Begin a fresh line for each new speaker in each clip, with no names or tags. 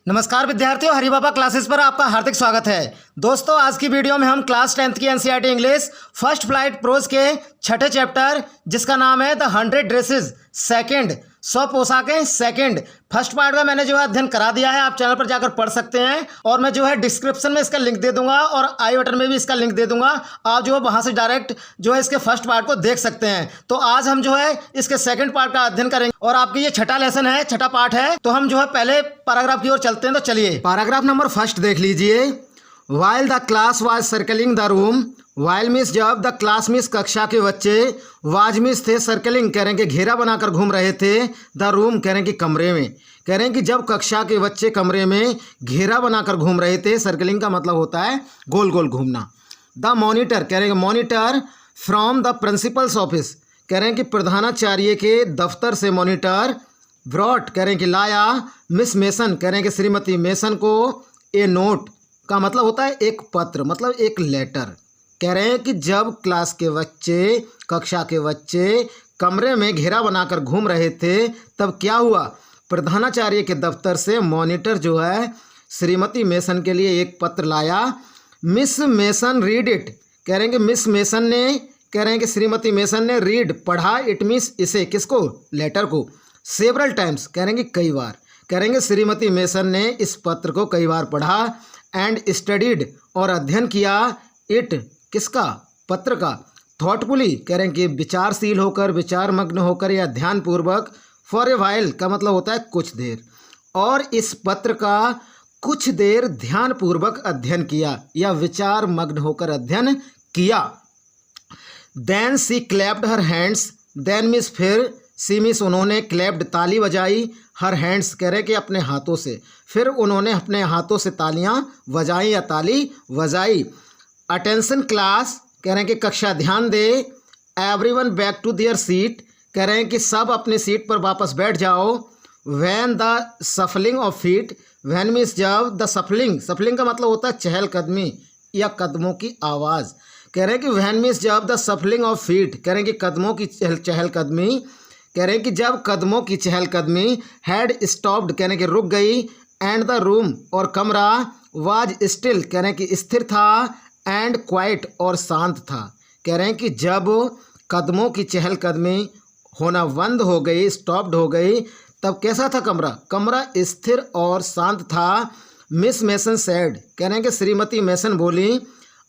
नमस्कार विद्यार्थियों, हरिबाबा क्लासेस पर आपका हार्दिक स्वागत है। दोस्तों, आज की वीडियो में हम क्लास 10th की NCERT English First Flight prose के छठे चैप्टर जिसका नाम है द 100 ड्रेसेस सेकंड 100 पोशाकें सेकंड फर्स्ट पार्ट का मैंने जो है अध्ययन करा दिया है। आप चैनल पर जाकर पढ़ सकते हैं और मैं जो है डिस्क्रिप्शन में इसका लिंक दे दूंगा और आई बटन में भी इसका लिंक दे दूंगा। आप जो है वहां से डायरेक्ट जो है इसके फर्स्ट पार्ट को देख सकते हैं। तो आज हम जो है इसके सेकंड पार्ट का अध्ययन करेंगे और आपकी ये छठा लेसन है, छठा पार्ट है। तो हम जो है पहले पैराग्राफ की ओर चलते हैं। तो चलिए पैराग्राफ नंबर फर्स्ट देख लीजिए। While the class was circling the room, while means जब, द क्लास मीन्स कक्षा के बच्चे, वाज मीन्स थे, सर्कलिंग कह रहे हैं कि घेरा बनाकर घूम रहे थे, द रूम कह रहे हैं कि कमरे में, कह रहे हैं कि जब कक्षा के बच्चे कमरे में घेरा बनाकर घूम रहे थे। सर्कलिंग का मतलब होता है गोल गोल घूमना। द मॉनिटर कह रहे हैं कि monitor from the principles office, कह रहे हैं कि प्रधानाचार्य के दफ्तर से मॉनिटर, ब्रॉट कह रहे हैं कि लाया, मिस मेसन कह रहे हैं कि श्रीमती मेसन को, ए नोट का मतलब होता है एक पत्र, मतलब एक लेटर। कह रहे हैं कि जब क्लास के बच्चे, कक्षा के बच्चे कमरे में घेरा बनाकर घूम रहे थे तब क्या हुआ, प्रधानाचार्य के दफ्तर से मॉनिटर जो है श्रीमती मेसन के लिए एक पत्र लाया। मिस मेसन रीड इट, कह रहे हैं कि मिस मेसन ने, कह रहे हैं कि श्रीमती मेसन ने रीड पढ़ा, इट मीन्स इसे, किसको, लेटर को, सेवरल टाइम्स कह रहे हैं कि कई बार, कह रहे हैं कि श्रीमती मेसन ने इस पत्र को कई बार पढ़ा। एंड स्टडीड और अध्ययन किया, इट किसका, पत्र का, थॉटफुली कह रहे हैं कि विचारशील होकर, विचारमग्न होकर या ध्यानपूर्वक, फॉर ए वाइल का मतलब होता है कुछ देर, और इस पत्र का कुछ देर ध्यानपूर्वक अध्ययन किया या विचारमग्न होकर अध्ययन किया। Then she clapped her hands, then means फिर, सी मीन्स उन्होंने, क्लैप्ड ताली बजाई, हर हैंड्स कह रहे कि अपने हाथों से, फिर उन्होंने अपने हाथों से तालियां बजाई या ताली बजाई। अटेंशन क्लास कह रहे हैं कि कक्षा ध्यान दे, everyone back to their seat कह रहे हैं कि सब अपनी सीट पर वापस बैठ जाओ। When the shuffling of feet, when means जब, द सफलिंग, सफलिंग का मतलब होता है चहलकदमी या कदमों की आवाज़, कह रहे हैं कि वैन मीन्स जब, द सफलिंग ऑफ फीट कह रहे हैं कि कदमों की चहलकदमी, कह रहे हैं कि जब कदमों की चहलकदमी, हैड स्टॉप्ड कह रहे हैं कि रुक गई, एंड द रूम और कमरा, वाज स्टिल कह रहे हैं कि स्थिर था, एंड क्वाइट और शांत था। कह रहे हैं कि जब कदमों की चहलकदमी होना बंद हो गई, स्टॉप्ड हो गई, तब कैसा था कमरा, कमरा स्थिर और शांत था। मिस मेसन सेड कह रहे हैं कि श्रीमती मेसन बोली,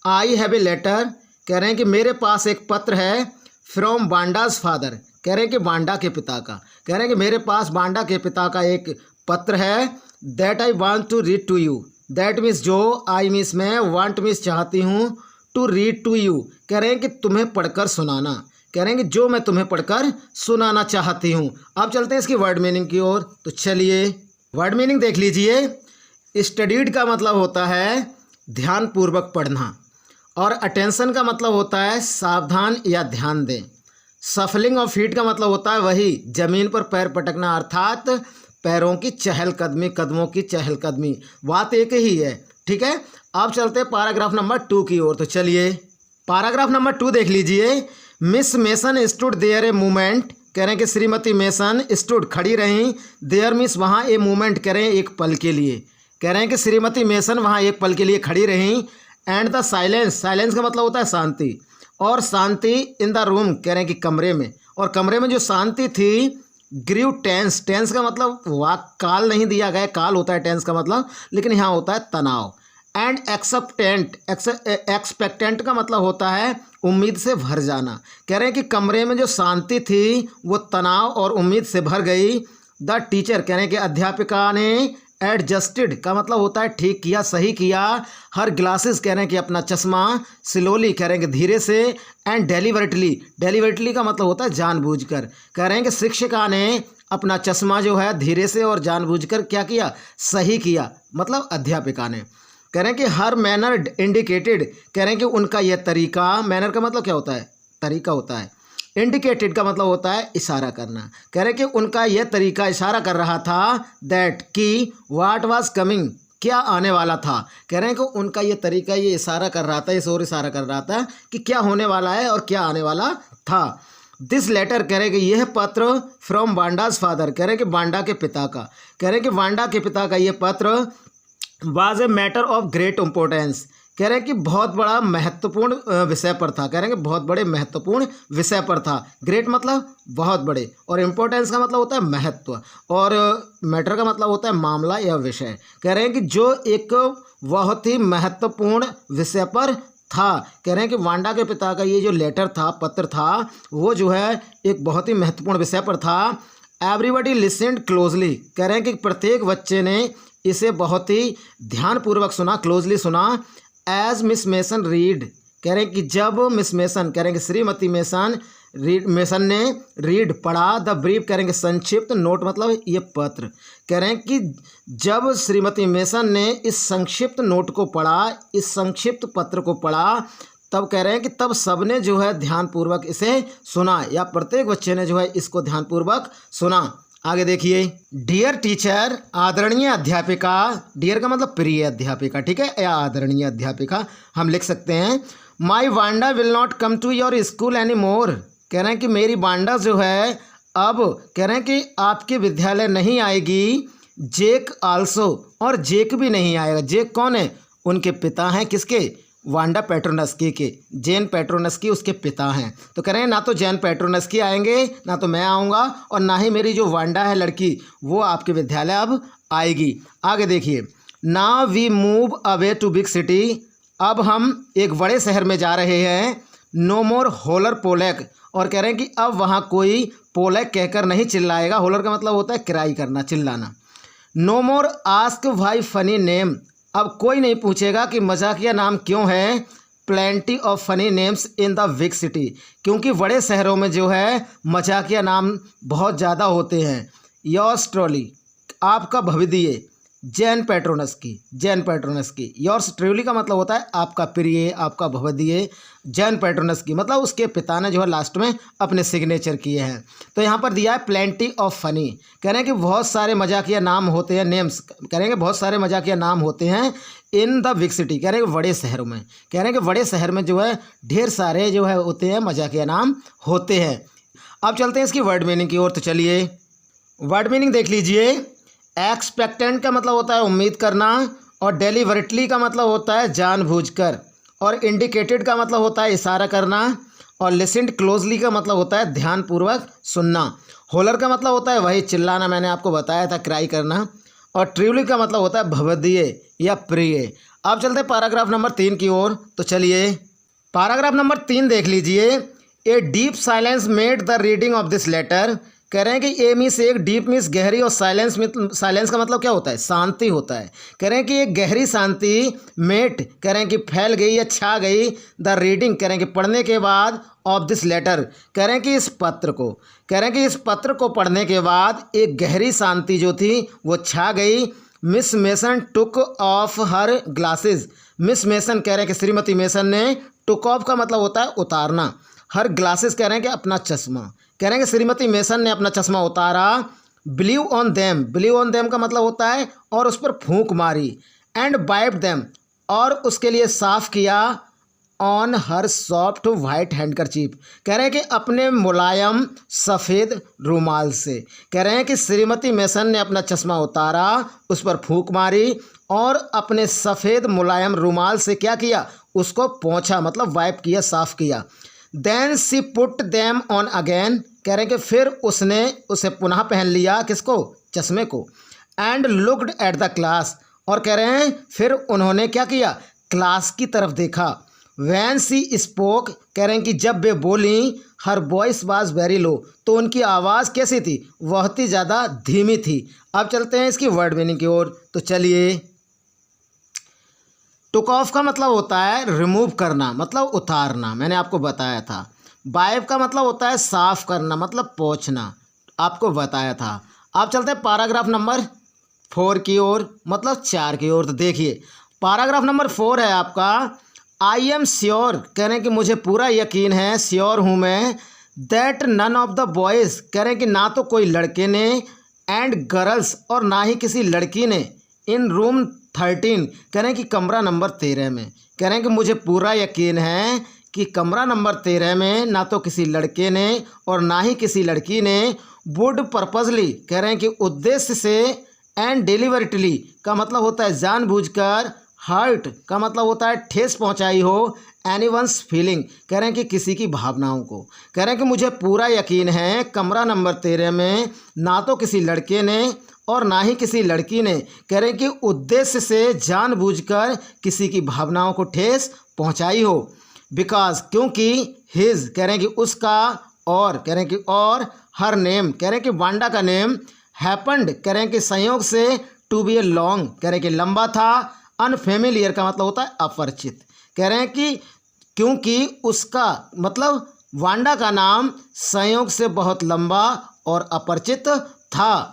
आई हैव ए लेटर कह रहे हैं कि मेरे पास एक पत्र है, फ्रॉम बांडाज फादर कह रहे हैं कि बांडा के पिता का, कह रहे हैं कि मेरे पास बांडा के पिता का एक पत्र है। That I want to read to you, that means जो, आई मीन्स मैं, वांट मीन्स चाहती हूँ, टू रीड टू यू कह रहे हैं कि तुम्हें पढ़कर सुनाना, कह रहे हैं कि जो मैं तुम्हें पढ़कर सुनाना चाहती हूँ। अब चलते हैं इसकी वर्ड मीनिंग की ओर। तो चलिए वर्ड मीनिंग देख लीजिए। स्टडीड का मतलब होता है ध्यानपूर्वक पढ़ना, और अटेंशन का मतलब होता है सावधान या ध्यान दें। सफलिंग ऑफ फीट का मतलब होता है वही जमीन पर पैर पटकना, अर्थात पैरों की चहलकदमी, कदमों की चहलकदमी, बात एक ही है। ठीक है, अब चलते हैं पैराग्राफ नंबर 2 की ओर। तो चलिए पैराग्राफ नंबर 2 देख लीजिए। Miss Mason stood there a movement, कह रहे हैं कि श्रीमती मेसन स्टूड खड़ी रहीं, देयर मीन्स वहाँ, ए मूवमेंट कह रहे हैं एक पल के लिए, कह रहे हैं कि श्रीमती मेसन वहाँ एक पल के लिए खड़ी रहीं। एंड द साइलेंस, साइलेंस का मतलब होता है शांति, और शांति इन द रूम कह रहे हैं कि कमरे में, और कमरे में जो शांति थी, ग्रीव टेंस, टेंस का मतलब काल नहीं दिया गया, काल होता है टेंस का मतलब, लेकिन यहाँ होता है तनाव। एंड एक्सेप्टेंट, एक्सपेक्टेंट का मतलब होता है उम्मीद से भर जाना, कह रहे हैं कि कमरे में जो शांति थी वो तनाव और उम्मीद से भर गई। द टीचर कह रहे हैं कि अध्यापिका ने, एडजस्टेड का मतलब होता है ठीक किया, सही किया, हर ग्लासेस कह रहे हैं कि अपना चश्मा, स्लोली कह रहे हैं कि धीरे से, एंड डेलिबरेटली, डेलिबरेटली का मतलब होता है जानबूझकर, कह रहे हैं कि शिक्षिका ने अपना चश्मा जो है धीरे से और जानबूझकर क्या किया, सही किया, मतलब अध्यापिका ने। कह रहे हैं कि हर मैनर इंडिकेटेड, कह रहे हैं कि उनका यह तरीका, मैनर का मतलब क्या होता है, तरीका होता है, इंडिकेटेड का मतलब होता है इशारा करना, कह रहे हैं कि उनका यह तरीका इशारा कर रहा था, दैट कि, व्हाट वाज कमिंग क्या आने वाला था, कह रहे हैं कि उनका ये तरीका ये इशारा कर रहा था, इस ओर इशारा कर रहा था कि क्या होने वाला है और क्या आने वाला था। दिस लेटर कह रहे कि यह पत्र फ्रॉम वांडाज फादर, कह रहे कि वांडा के पिता का, कह रहे कि वांडा के पिता का यह पत्र was a matter of great importance, कह रहे हैं कि बहुत बड़ा महत्वपूर्ण विषय पर था, कह रहे हैं कि बहुत बड़े महत्वपूर्ण विषय पर था। ग्रेट मतलब बहुत बड़े, और इम्पोर्टेंस का मतलब होता है महत्व, और मैटर का मतलब होता है मामला या विषय। कह रहे हैं कि जो एक बहुत ही महत्वपूर्ण विषय पर था, कह रहे हैं कि वांडा के पिता का ये जो लेटर था, पत्र था, वो जो है एक बहुत ही महत्वपूर्ण विषय पर था। एवरीबडी लिसनड क्लोजली, कह रहे हैं कि प्रत्येक बच्चे ने इसे बहुत ही ध्यानपूर्वक सुना, क्लोजली सुना। एज मिस मेसन रीड, कह रहे हैं कि जब मिस मेसन, कह रहे हैं कि श्रीमती मेसन ने रीड पढ़ा, द ब्रीफ, कह रहे हैं कि संक्षिप्त, नोट मतलब ये पत्र, कह रहे हैं कि जब श्रीमती मेसन ने इस संक्षिप्त नोट को पढ़ा, इस संक्षिप्त पत्र को पढ़ा, तब कह रहे हैं कि तब सबने जो है ध्यानपूर्वक इसे सुना, या प्रत्येक बच्चे ने जो है इसको ध्यानपूर्वक सुना। आगे देखिए, डियर टीचर, आदरणीय अध्यापिका, डियर का मतलब प्रिय अध्यापिका, ठीक है, या आदरणीय अध्यापिका हम लिख सकते हैं। My Wanda will not come to your school any more, कह रहे हैं कि मेरी वांडा जो है अब, कह रहे हैं कि आपके विद्यालय नहीं आएगी। जेक आल्सो, और जेक भी नहीं आएगा। जेक कौन है? उनके पिता हैं, किसके? वांडा पेट्रोनस्की के, जैन पेट्रोनस्की उसके पिता हैं। तो कह रहे हैं ना तो जैन पेट्रोनस्की आएंगे, ना तो मैं आऊँगा, और ना ही मेरी जो वांडा है लड़की, वो आपके विद्यालय अब आएगी। आगे देखिए, now we move away to big city, अब हम एक बड़े शहर में जा रहे हैं। नो मोर होलर पोलैक, और कह रहे हैं कि अब वहाँ कोई पोलैक कहकर नहीं चिल्लाएगा। होलर का मतलब होता है किराई करना, चिल्लाना। No more ask why funny name, अब कोई नहीं पूछेगा कि मजाकिया नाम क्यों है। Plenty of funny names in the big city, क्योंकि बड़े शहरों में जो है मजाकिया नाम बहुत ज़्यादा होते हैं। योर्स ट्रॉली, आपका भविदीय, जैन पेट्रोनस्की, जैन पेट्रोनस्की। योर्स ट्रूली का मतलब होता है आपका प्रिय, आपका भवदीय। जैन पेट्रोनस्की मतलब उसके पिता ने जो है लास्ट में अपने सिग्नेचर किए हैं। तो यहाँ पर दिया है प्लेंटी ऑफ फनी, कह रहे हैं कि बहुत सारे मजाकिया नाम होते हैं, नेम्स करेंगे बहुत सारे मजाकिया नाम होते हैं। इन द बिग सिटी, कह रहे हैं कि बड़े शहरों में, कह रहे हैं कि बड़े शहर में जो है ढेर सारे जो है होते हैं मजाकिया नाम होते हैं। अब चलते हैं इसकी वर्ड मीनिंग की ओर। तो चलिए वर्ड मीनिंग देख लीजिए। एक्सपेक्टेंट का मतलब होता है उम्मीद करना, और डेलिबरेटली का मतलब होता है जानबूझकर, और इंडिकेटेड का मतलब होता है इशारा करना, और लिसन्ड क्लोजली का मतलब होता है ध्यानपूर्वक सुनना। होलर का मतलब होता है वही चिल्लाना, मैंने आपको बताया था, क्राई करना, और ट्रूली का मतलब होता है भवदीय या प्रिय। अब चलते हैं पैराग्राफ नंबर 3 की ओर। तो चलिए पैराग्राफ नंबर 3 देख लीजिए। A deep silence made the reading of this letter, कह रहे हैं कि ए मीन्स एक, डीप मीन्स गहरी, और साइलेंस का मतलब क्या होता है? शांति होता है। कह रहे हैं कि एक गहरी शांति मेट, कह रहे हैं कि फैल गई या छा गई, द रीडिंग, कह रहे हैं कि पढ़ने के बाद, ऑफ दिस लेटर, कह रहे हैं कि इस पत्र को, कह रहे हैं कि इस पत्र को पढ़ने के बाद एक गहरी शांति जो थी वो छा गई। Miss mason took of her glasses, miss mason कह रहे हैं कि श्रीमती मेसन ने, टुक ऑफ का मतलब होता है उतारना, हर ग्लासेस कह रहे हैं कि अपना चश्मा, कह रहे हैं कि श्रीमती मेसन ने अपना चश्मा उतारा। ब्लीव ऑन देम, ब्लीव ऑन देम का मतलब होता है और उस पर फूंक मारी। एंड वाइप देम, और उसके लिए साफ किया। On her soft white handkerchief, कह रहे हैं कि अपने मुलायम सफ़ेद रुमाल से, कह रहे हैं कि श्रीमती मेसन ने अपना चश्मा उतारा, उस पर फूंक मारी, और अपने सफ़ेद मुलायम रुमाल से क्या किया? उसको पोंछा, मतलब वाइप किया, साफ किया। Then she put them on again, कह रहे हैं कि फिर उसने उसे पुनः पहन लिया, किसको? चश्मे को। And looked at the class, और कह रहे हैं फिर उन्होंने क्या किया? क्लास की तरफ देखा। वैन सी स्पोक, कह रहे हैं कि जब वे बोली, her voice was very low, तो उनकी आवाज़ कैसी थी? बहुत ही ज़्यादा धीमी थी। अब चलते हैं इसकी वर्ड मीनिंग की ओर। तो चलिए, टुक ऑफ का मतलब होता है रिमूव करना, मतलब उतारना, मैंने आपको बताया था। वाइप का मतलब होता है साफ करना, मतलब पोंछना, आपको बताया था। आप चलते हैं पैराग्राफ नंबर 4 की ओर, मतलब 4 की ओर। तो देखिए पैराग्राफ नंबर 4 है आपका। आई एम श्योर, कह रहे हैं कि मुझे पूरा यकीन है, श्योर हूँ मैं, that none of the boys, कह रहे हैं कि ना तो कोई लड़के ने, एंड गर्ल्स, और ना ही किसी लड़की ने, इन रूम 13, कह रहे हैं कि कमरा नंबर 13 में, कह रहे हैं कि मुझे पूरा यकीन है कि कमरा नंबर 13 में ना तो किसी लड़के ने और ना ही किसी लड़की ने वुड पर्पजली कह रहे हैं कि उद्देश्य से एंड डिलीवरेटली का मतलब होता है जानबूझकर, हर्ट का मतलब होता है ठेस पहुंचाई हो एनीवन्स फीलिंग कह रहे हैं कि किसी की भावनाओं को। कह रहे हैं कि मुझे पूरा यकीन है कमरा नंबर 13 में ना तो किसी लड़के ने और ना ही किसी लड़की ने कह रहे हैं कि उद्देश्य से जानबूझकर किसी की भावनाओं को ठेस पहुंचाई हो। बिकॉज क्योंकि हिज कह रहे हैं कि उसका, और कह रहे हैं कि और हर नेम कह रहे हैं कि वांडा का नेम, हैपन्ड कह रहे हैं कि संयोग से, टू बी ए लॉन्ग कह रहे हैं कि लंबा था, अनफेमिलियर का मतलब होता है अपरिचित। कह रहे हैं कि क्योंकि उसका मतलब वांडा का नाम संयोग से बहुत लंबा और अपरिचित था।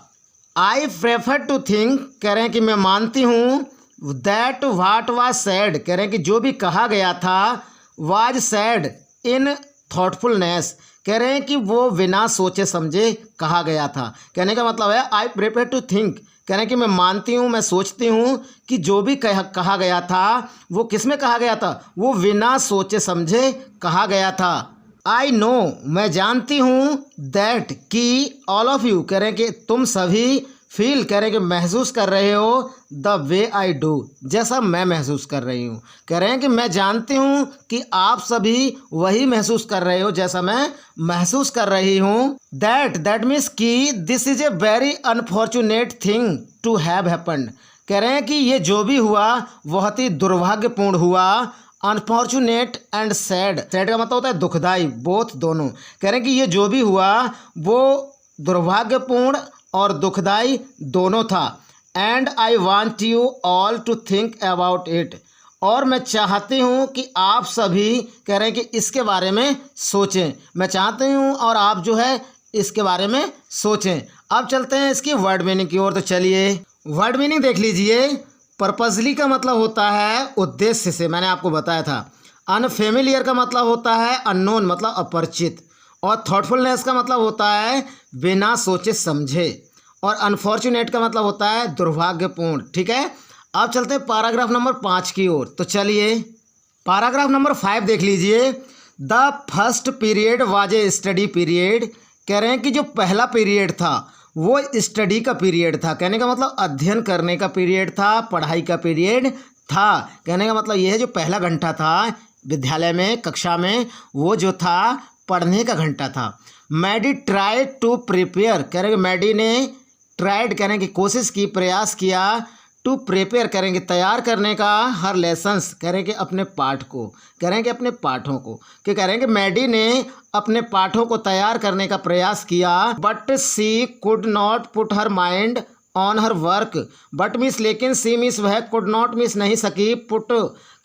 आई प्रेफर टू थिंक कह रहे हैं कि मैं मानती हूँ दैट व्हाट वाज सैड कह रहे हैं कि जो भी कहा गया था वाज सैड इन थॉटफुलनेस कह रहे हैं कि वो बिना सोचे समझे कहा गया था। कहने का मतलब है आई प्रेफर टू थिंक कह रहे हैं कि मैं मानती हूँ, मैं सोचती हूँ कि जो भी कहा गया था वो किस में कहा गया था, वो बिना सोचे समझे कहा गया था। आई नो मैं जानती हूँ दैट कि ऑल ऑफ यू कह रहे हैं कि तुम सभी फील कह रहे हैं कि महसूस कर रहे हो द वे आई डू जैसा मैं महसूस कर रही हूँ। कह रहे हैं कि मैं जानती हूँ कि आप सभी वही महसूस कर रहे हो जैसा मैं महसूस कर रही हूँ। दैट मीन्स कि this is a very unfortunate thing to have happened कह रहे हैं कि ये जो भी हुआ बहुत ही दुर्भाग्यपूर्ण हुआ। अनफॉर्चुनेट एंड सैड, सैड का मतलब होता है दुखदाई, बोथ दोनों। कह रहे हैं कि ये जो भी हुआ वो दुर्भाग्यपूर्ण और दुखदाई दोनों था। And I want you all to think about it और मैं चाहती हूँ कि आप सभी कह रहे हैं कि इसके बारे में सोचें। मैं चाहती हूँ और आप जो है इसके बारे में सोचें। अब चलते हैं इसकी वर्ड मीनिंग की ओर। तो चलिए वर्ड मीनिंग देख लीजिए। पर्पजली का मतलब होता है उद्देश्य से, मैंने आपको बताया था। अनफेमिलियर का मतलब होता है अननोन मतलब अपरिचित, और थॉटफुलनेस का मतलब होता है बिना सोचे समझे, और अनफॉर्चुनेट का मतलब होता है दुर्भाग्यपूर्ण। ठीक है, अब चलते हैं पैराग्राफ नंबर 5 की ओर। तो चलिए पैराग्राफ नंबर 5 देख लीजिए। The first period was a study period कह रहे हैं कि जो पहला पीरियड था वो स्टडी का पीरियड था। कहने का मतलब अध्ययन करने का पीरियड था, पढ़ाई का पीरियड था। कहने का मतलब ये है जो पहला घंटा था विद्यालय में, कक्षा में, वो जो था पढ़ने का घंटा था। मैडी ट्राई टू प्रिपेयर कह रहे हैं कि मैडी ने ट्राइड कह रहे हैं कि कोशिश की, प्रयास किया, टू प्रिपेयर करेंगे तैयार करने का, हर लेसन्स कह रहे हैं कि अपने पाठ को, कह रहे हैं कि अपने पाठों को, कि कह रहे हैं कि मैडी ने अपने पाठों को तैयार करने का प्रयास किया। But she could not put her mind on her work but miss लेकिन सी मिस वह कुड नॉट मिस नहीं सकी, पुट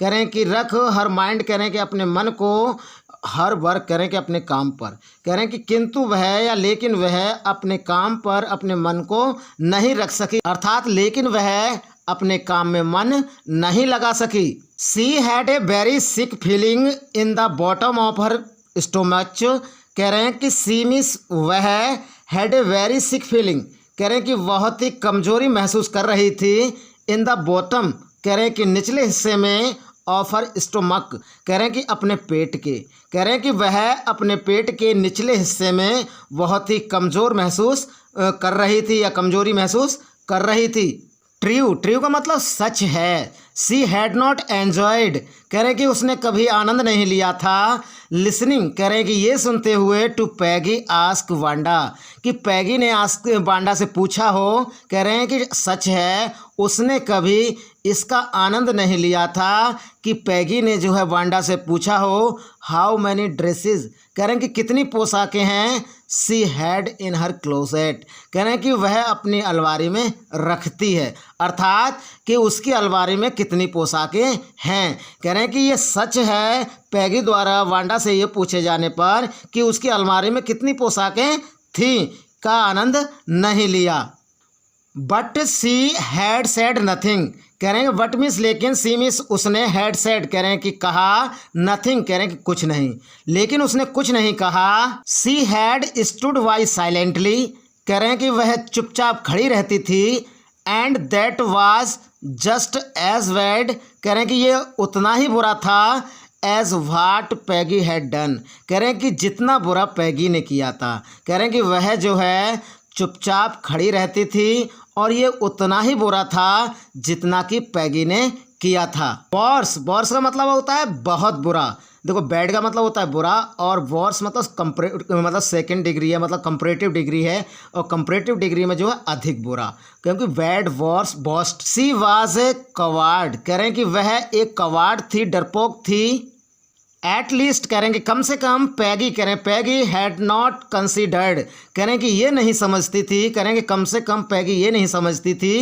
कह रहे हैं कि रख, हर माइंड कह रहे हैं कि अपने मन को, हर वर्क कह रहे हैं कि अपने काम पर, कह रहे हैं कि किंतु वह या लेकिन वह अपने काम पर अपने मन को नहीं रख सकी, अर्थात लेकिन वह अपने काम में मन नहीं लगा सकी। She had a very sick feeling in the bottom of her stomach कह रहे हैं कि सी मिस वह had a very sick feeling कह रहे हैं कि बहुत ही कमजोरी महसूस कर रही थी। इन द बॉटम कह रहे हैं कि निचले हिस्से में, ऑफ हर स्टोमक कह रहे हैं कि अपने पेट के, कह रहे हैं कि वह अपने पेट के निचले हिस्से में बहुत ही कमज़ोर महसूस कर रही थी या कमजोरी महसूस कर रही थी। ट्रू, ट्रू का मतलब सच है। सी हैड नॉट एन्जॉयड कह रहे हैं कि उसने कभी आनंद नहीं लिया था। लिसनिंग कह रहे हैं कि ये सुनते हुए टू पैगी आस्क वांडा कि पैगी ने आस्क वांडा से पूछा हो, कह रहे हैं कि सच है उसने कभी इसका आनंद नहीं लिया था कि पैगी ने जो है वांडा से पूछा हो हाउ मैनी ड्रेसेस कह रहे हैं कि कितनी पोशाकें हैं। She had in her closet कह रहे हैं कि वह अपनी अलमारी में रखती है, अर्थात कि उसकी अलमारी में कितनी पोशाकें हैं। कह रहे हैं कि ये सच है पैगी द्वारा वांडा से ये पूछे जाने पर कि उसकी अलमारी में कितनी पोशाकें थीं का आनंद नहीं लिया। But she had said nothing कह रहे हैं बट मीन्स लेकिन, सी मीन्स उसने, हैड सेड कह रहे हैं कि कहा, नथिंग कह रहे हैं कि कुछ नहीं, लेकिन उसने कुछ नहीं कहा। She had stood by silently कह रहे हैं कि वह चुपचाप खड़ी रहती थी। And that was just as bad कह रहे हैं कि ये उतना ही बुरा था। As what Peggy had done. कह रहे हैं कि जितना बुरा पैगी ने किया था, कह रहे हैं कि वह जो है चुपचाप खड़ी रहती थी और ये उतना ही बुरा था जितना कि पैगी ने किया था। वर्स, वर्स का मतलब होता है बहुत बुरा। देखो बैड का मतलब होता है बुरा और वर्स मतलब सेकंड डिग्री है, मतलब कंपैरेटिव डिग्री है और कंपैरेटिव डिग्री में जो है अधिक बुरा, क्योंकि bad worse worst. She was a coward, कह रहे हैं कि वह एक कवार्ड थी, डरपोक थी। एट लीस्ट कह रहे हैं कि कम से कम पैगी, कह रहे हैं पैगी हैड नॉट कंसीडर्ड, कह रहे हैं कि ये नहीं समझती थी, कह रहे हैं कि कम से कम पैगी ये नहीं समझती थी,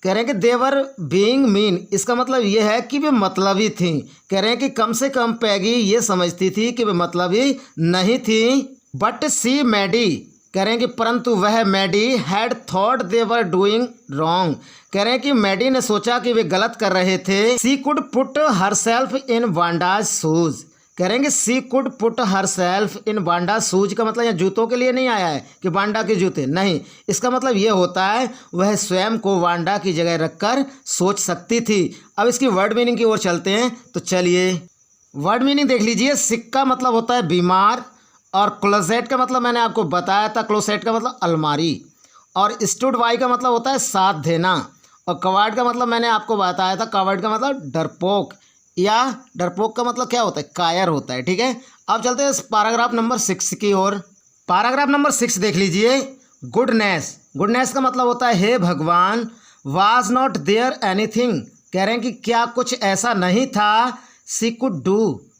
कह रहे हैं कि देवर बीइंग मीन, इसका मतलब ये है कि वे मतलबी थी। कह रहे हैं कि कम से कम पैगी ये समझती थी कि वे मतलबी नहीं थी। बट सी मैडी, कह रहे हैं कि परंतु वह Maddie had thought they were doing wrong, कह रहे हैं कि मैडी ने सोचा कि वे गलत कर रहे थे। She could put herself in Wanda's shoes, कह रहे हैं कि she could put herself in Wanda shoes का मतलब यहाँ जूतों के लिए नहीं आया है कि वांडा के जूते, नहीं, इसका मतलब ये होता है वह स्वयं को वांडा की जगह रखकर सोच सकती थी। अब इसकी वर्ड मीनिंग की ओर चलते हैं, तो चलिए वर्ड मीनिंग देख लीजिए। सिक का मतलब होता है बीमार और क्लोसेट का मतलब मैंने आपको बताया था, क्लोसेट का मतलब अलमारी, और स्टूड बाई का मतलब होता है साथ देना, और कवार्ड का मतलब मैंने आपको बताया था, कवार्ड का मतलब डरपोक, या डरपोक का मतलब क्या होता है, कायर होता है। ठीक है, अब चलते हैं पैराग्राफ नंबर 6 की ओर। पैराग्राफ नंबर 6 देख लीजिए। गुडनेस, गुडनेस का मतलब होता है हे भगवान। वाज नॉट देयर एनीथिंग, कह रहे हैं कि क्या कुछ ऐसा नहीं था। सी कुड डू,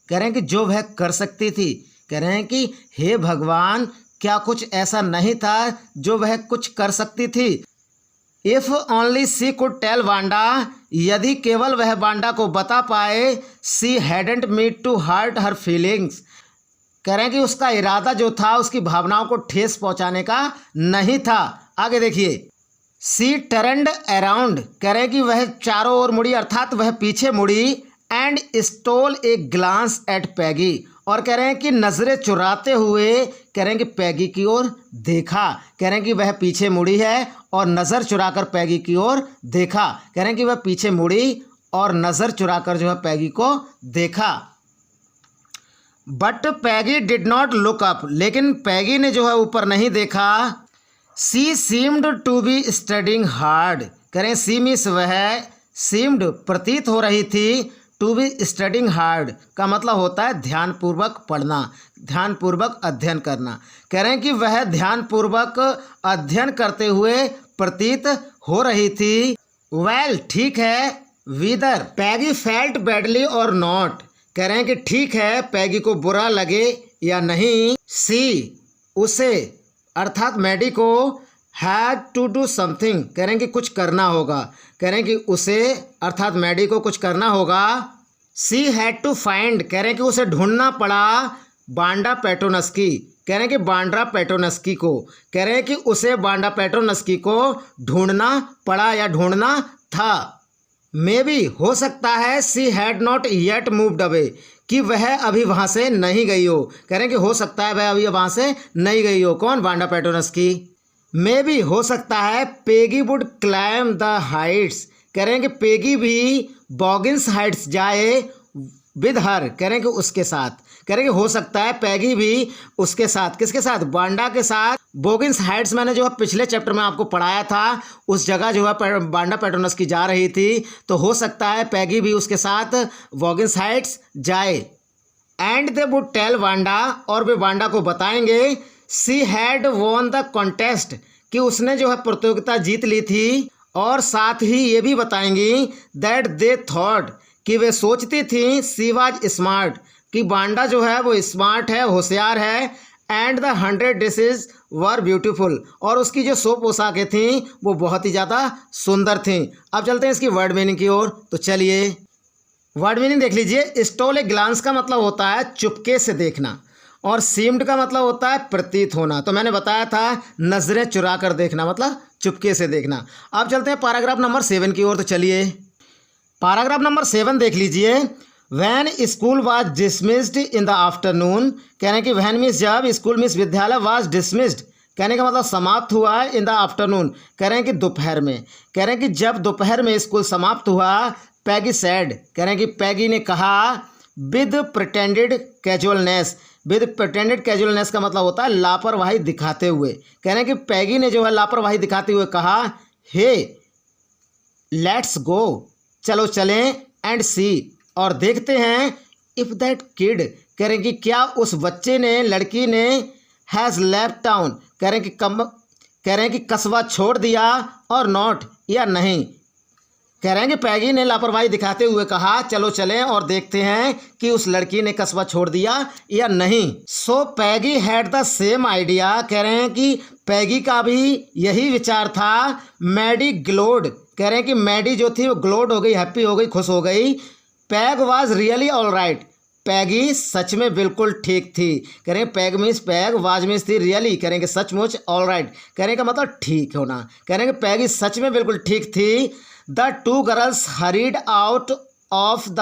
कह रहे हैं कि जो वह कर सकती थी, कह रहे हैं कि हे भगवान क्या कुछ ऐसा नहीं था जो वह कुछ कर सकती थी। If only she could tell Wanda, यदि केवल वह वांडा को बता पाए। She hadn't meant to hurt her feelings, कह रहे हैं कि उसका इरादा जो था उसकी भावनाओं को ठेस पहुंचाने का नहीं था। आगे देखिए। सी टर्न्ड अराउंड, कह रहे हैं कि वह चारों ओर मुड़ी, अर्थात वह पीछे मुड़ी। And stole a glance at Peggy, और कह रहे हैं कि नज़रें चुराते हुए कह रहे हैं कि पैगी की ओर देखा। कह रहे हैं कि वह पीछे मुड़ी है और नज़र चुराकर पैगी की ओर देखा। कह रहे हैं कि वह पीछे मुड़ी और नज़र चुराकर जो है पैगी को देखा। But Peggy did not look up, लेकिन पैगी ने जो है ऊपर नहीं देखा। She seemed to be studying hard, कह रहे हैं सी मीन्स वह, सीम्ड प्रतीत हो रही थी, टू बी स्टडिंग हार्ड का मतलब होता है ध्यानपूर्वक पढ़ना, ध्यानपूर्वक अध्ययन करना। कह रहे हैं कि वह ध्यानपूर्वक अध्ययन करते हुए प्रतीत हो रही थी। वेल, ठीक है। विदर पैगी फेल्ट बैडली और नॉट, कह रहे हैं कि ठीक है पैगी को बुरा लगे या नहीं। सी उसे, अर्थात मैडी को, हैड टू डू समथिंग, कह रहे हैं कि कुछ करना होगा। कह रहे हैं कि उसे अर्थात मैडी को कुछ करना होगा। सी हैड टू फाइंड, कह रहे हैं कि उसे ढूंढना पड़ा बांडा पेट्रोनस्की, कह रहे हैं कि बांड्रा पेट्रोनस्की को, कह रहे हैं कि उसे बांडा पेट्रोनस्की को ढूंढना पड़ा या ढूंढना था। मे बी हो सकता है she had not yet moved away, कि वह अभी वहाँ से नहीं गई हो। कह रहे हैं कि हो सकता है वह अभी वहाँ से नहीं गई हो। कौन? बांडा पेट्रोनस्की। मे भी हो सकता है Peggy would climb the Heights, कह रहे हैं कि पेगी भी बॉगिंस हाइट्स जाए विद हर, कह रहे हैं कि उसके साथ। कह रहे हैं कि हो सकता है पैगी भी उसके साथ, किसके साथ? बांडा के साथ। बॉगिंस हाइट्स मैंने जो है पिछले चैप्टर में आपको पढ़ाया था, उस जगह जो है बांडा पेट्रोनस्की जा रही थी, तो हो सकता है पैगी भी उसके साथ बॉगिंस हाइट्स जाए। And they would tell Wanda, और वे वांडा को बताएंगे, she had won the contest, कि उसने जो है प्रतियोगिता जीत ली थी। और साथ ही ये भी बताएंगी दैट दे थॉट, कि वे सोचती थी, सी वाज स्मार्ट, कि बांडा जो है वो स्मार्ट है, होशियार है। And the 100 dishes were beautiful, और उसकी जो 100 पोशाकें थीं वो बहुत ही ज़्यादा सुंदर थीं। अब चलते हैं इसकी वर्ड मीनिंग की ओर, तो चलिए वर्ड मीनिंग देख लीजिए। स्टोल ए ग्लांस का मतलब होता है चुपके से देखना, और सीम्ड का मतलब होता है प्रतीत होना। तो मैंने बताया था नजरें चुरा कर देखना, मतलब चुपके से देखना। अब चलते हैं पैराग्राफ नंबर 7 की ओर, तो चलिए पैराग्राफ नंबर 7 देख लीजिए। When school was dismissed in the afternoon, कहने की वैन मीन्स जब, स्कूल मीन्स विद्यालय, वाज डिसमिस्ड कहने का मतलब समाप्त हुआ है, इन द आफ्टरनून कह रहे हैं कि दोपहर में। कह रहे हैं कि जब दोपहर में स्कूल समाप्त हुआ, पैगी सैड, कह रहे हैं कि पैगी ने कहा, with pretended casualness. With pretended casualness का मतलब होता है लापरवाही दिखाते हुए। कह रहे हैं कि पैगी ने जो है लापरवाही दिखाते हुए कहा, हे लेट्स गो, चलो चलें, एंड सी, और देखते हैं, इफ़ दैट किड, कह रहे हैं कि क्या उस बच्चे ने, लड़की ने, हैज़ लेफ्ट टाउन, कह रहे हैं कि कस्बा छोड़ दिया, और नॉट, या नहीं। कह रहे हैं कि पैगी ने लापरवाही दिखाते हुए कहा, चलो चलें और देखते हैं कि उस लड़की ने कस्बा छोड़ दिया या नहीं। सो पैगी हैड द सेम आइडिया, कह रहे हैं कि पैगी का भी यही विचार था। मैडी ग्लोड, कह रहे हैं कि मैडी जो थी वो ग्लोड हो गई, हैप्पी हो गई, खुश हो गई। Peg was really all right, Peggy सच में बिल्कुल ठीक थी। कह रहे हैं Peg means Peg, was means थी, रियली कह रहे हैं कि सचमुच, ऑल राइट कहने का मतलब ठीक होना। कह रहे हैं कि पैगी सच में बिल्कुल ठीक थी। The two girls hurried out of the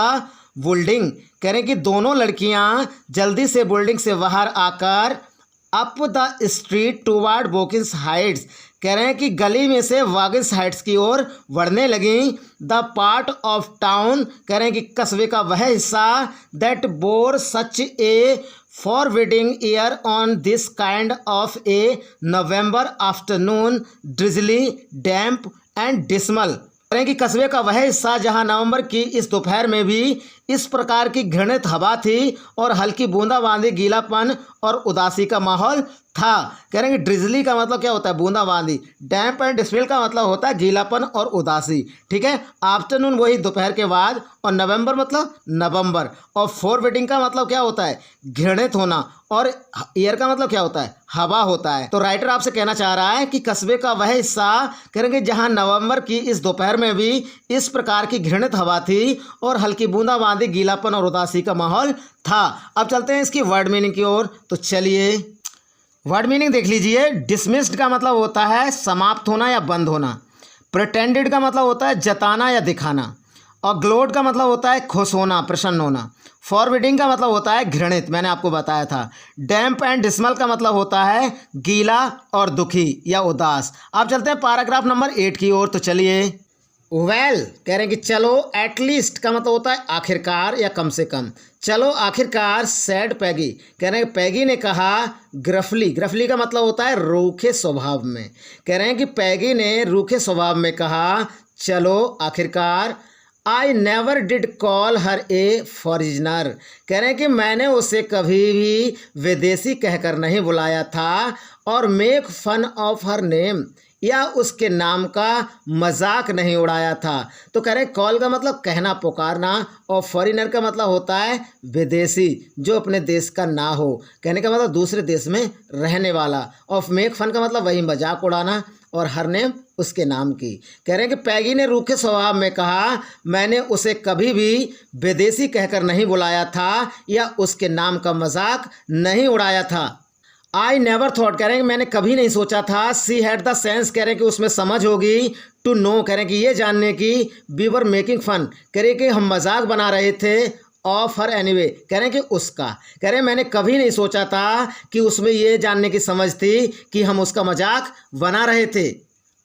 building, कह रहे हैं कि दोनों लड़कियां जल्दी से बिल्डिंग से बाहर आकर up the street toward Watkins Heights, कह रहे हैं कि गली में से वॉकिंस हाइट्स की ओर बढ़ने लगी। द पार्ट ऑफ टाउन, कह रहे हैं कि कस्बे का वह हिस्सा, that bore such a forbidding air on this kind of a November afternoon, drizzly, damp and dismal, कह रहे हैं कि कस्बे का वह हिस्सा जहां नवंबर की इस दोपहर में भी इस प्रकार की घृणित हवा थी और हल्की बूंदाबांदी, गीलापन और उदासी का माहौल था। कह रहे हैं कि ड्रिजली का मतलब क्या होता है, बूंदाबांदी। डैम्प एंड डिस्पेल का मतलब होता है गीलापन और उदासी, ठीक है। आफ्टरनून वही दोपहर के बाद, और नवंबर मतलब नवंबर, और फॉरबिडिंग का मतलब क्या होता है, घृणित होना, और ईयर का मतलब क्या होता है, हवा होता है। तो राइटर आपसे कहना चाह रहा है कि कस्बे का वह हिस्सा, करेंगे जहां नवंबर की इस दोपहर में भी इस प्रकार की घृणित हवा थी और हल्की बूंदाबांदी, गीलापन और उदासी का माहौल था। अब चलते हैं इसकी वर्ड मीनिंग की ओर। तो चलिए वर्ड मीनिंग देख लीजिए। डिसमिस्ड का मतलब होता है समाप्त होना या बंद होना। प्रिटेंडेड का मतलब होता है जताना या दिखाना। और ग्लोड का मतलब होता है खुश होना, प्रसन्न होना। फॉरबिडिंग का मतलब होता है घृणित, मैंने आपको बताया था। डैम्प एंड डिसमल का मतलब होता है गीला और दुखी या उदास। अब चलते हैं पैराग्राफ नंबर 8 की ओर। तो चलिए वेल, कह रहे हैं कि चलो। एटलीस्ट का मतलब होता है आखिरकार या कम से कम। चलो आखिरकार, सैड पैगी, कह रहे हैं पैगी ने कहा। ग्रफली, ग्रफली का मतलब होता है रूखे स्वभाव में। कह रहे हैं कि पैगी ने रूखे स्वभाव में कहा चलो आखिरकार। I never did call her a foreigner, कह रहे हैं कि मैंने उसे कभी भी विदेशी कहकर नहीं बुलाया था। और make fun of her name, या उसके नाम का मजाक नहीं उड़ाया था। तो कह रहे हैं कॉल का मतलब कहना, पुकारना, और फॉरिनर का मतलब होता है विदेशी जो अपने देश का ना हो, कहने का मतलब दूसरे देश में रहने वाला। और मेक फन का मतलब वही मजाक उड़ाना, और हर नेम उसके नाम की। कह रहे हैं कि पैगी ने रूखे स्वभाव में कहा मैंने उसे कभी भी विदेशी कहकर नहीं बुलाया था या उसके नाम का मजाक नहीं उड़ाया था। आई नेवर थॉट, कह रहे हैं कि मैंने कभी नहीं सोचा था। सी हैड द सेंस, कह रहे हैं कि उसमें समझ होगी। टू नो, कह रहे हैं कि ये जानने की। वी वर मेकिंग फन, कह रहे हैं कि हम मजाक बना रहे थे। ऑफ हर एनीवे, कह रहे हैं कि उसका। कह रहे हैं मैंने कभी नहीं सोचा था कि उसमें ये जानने की समझ थी कि हम उसका मजाक बना रहे थे।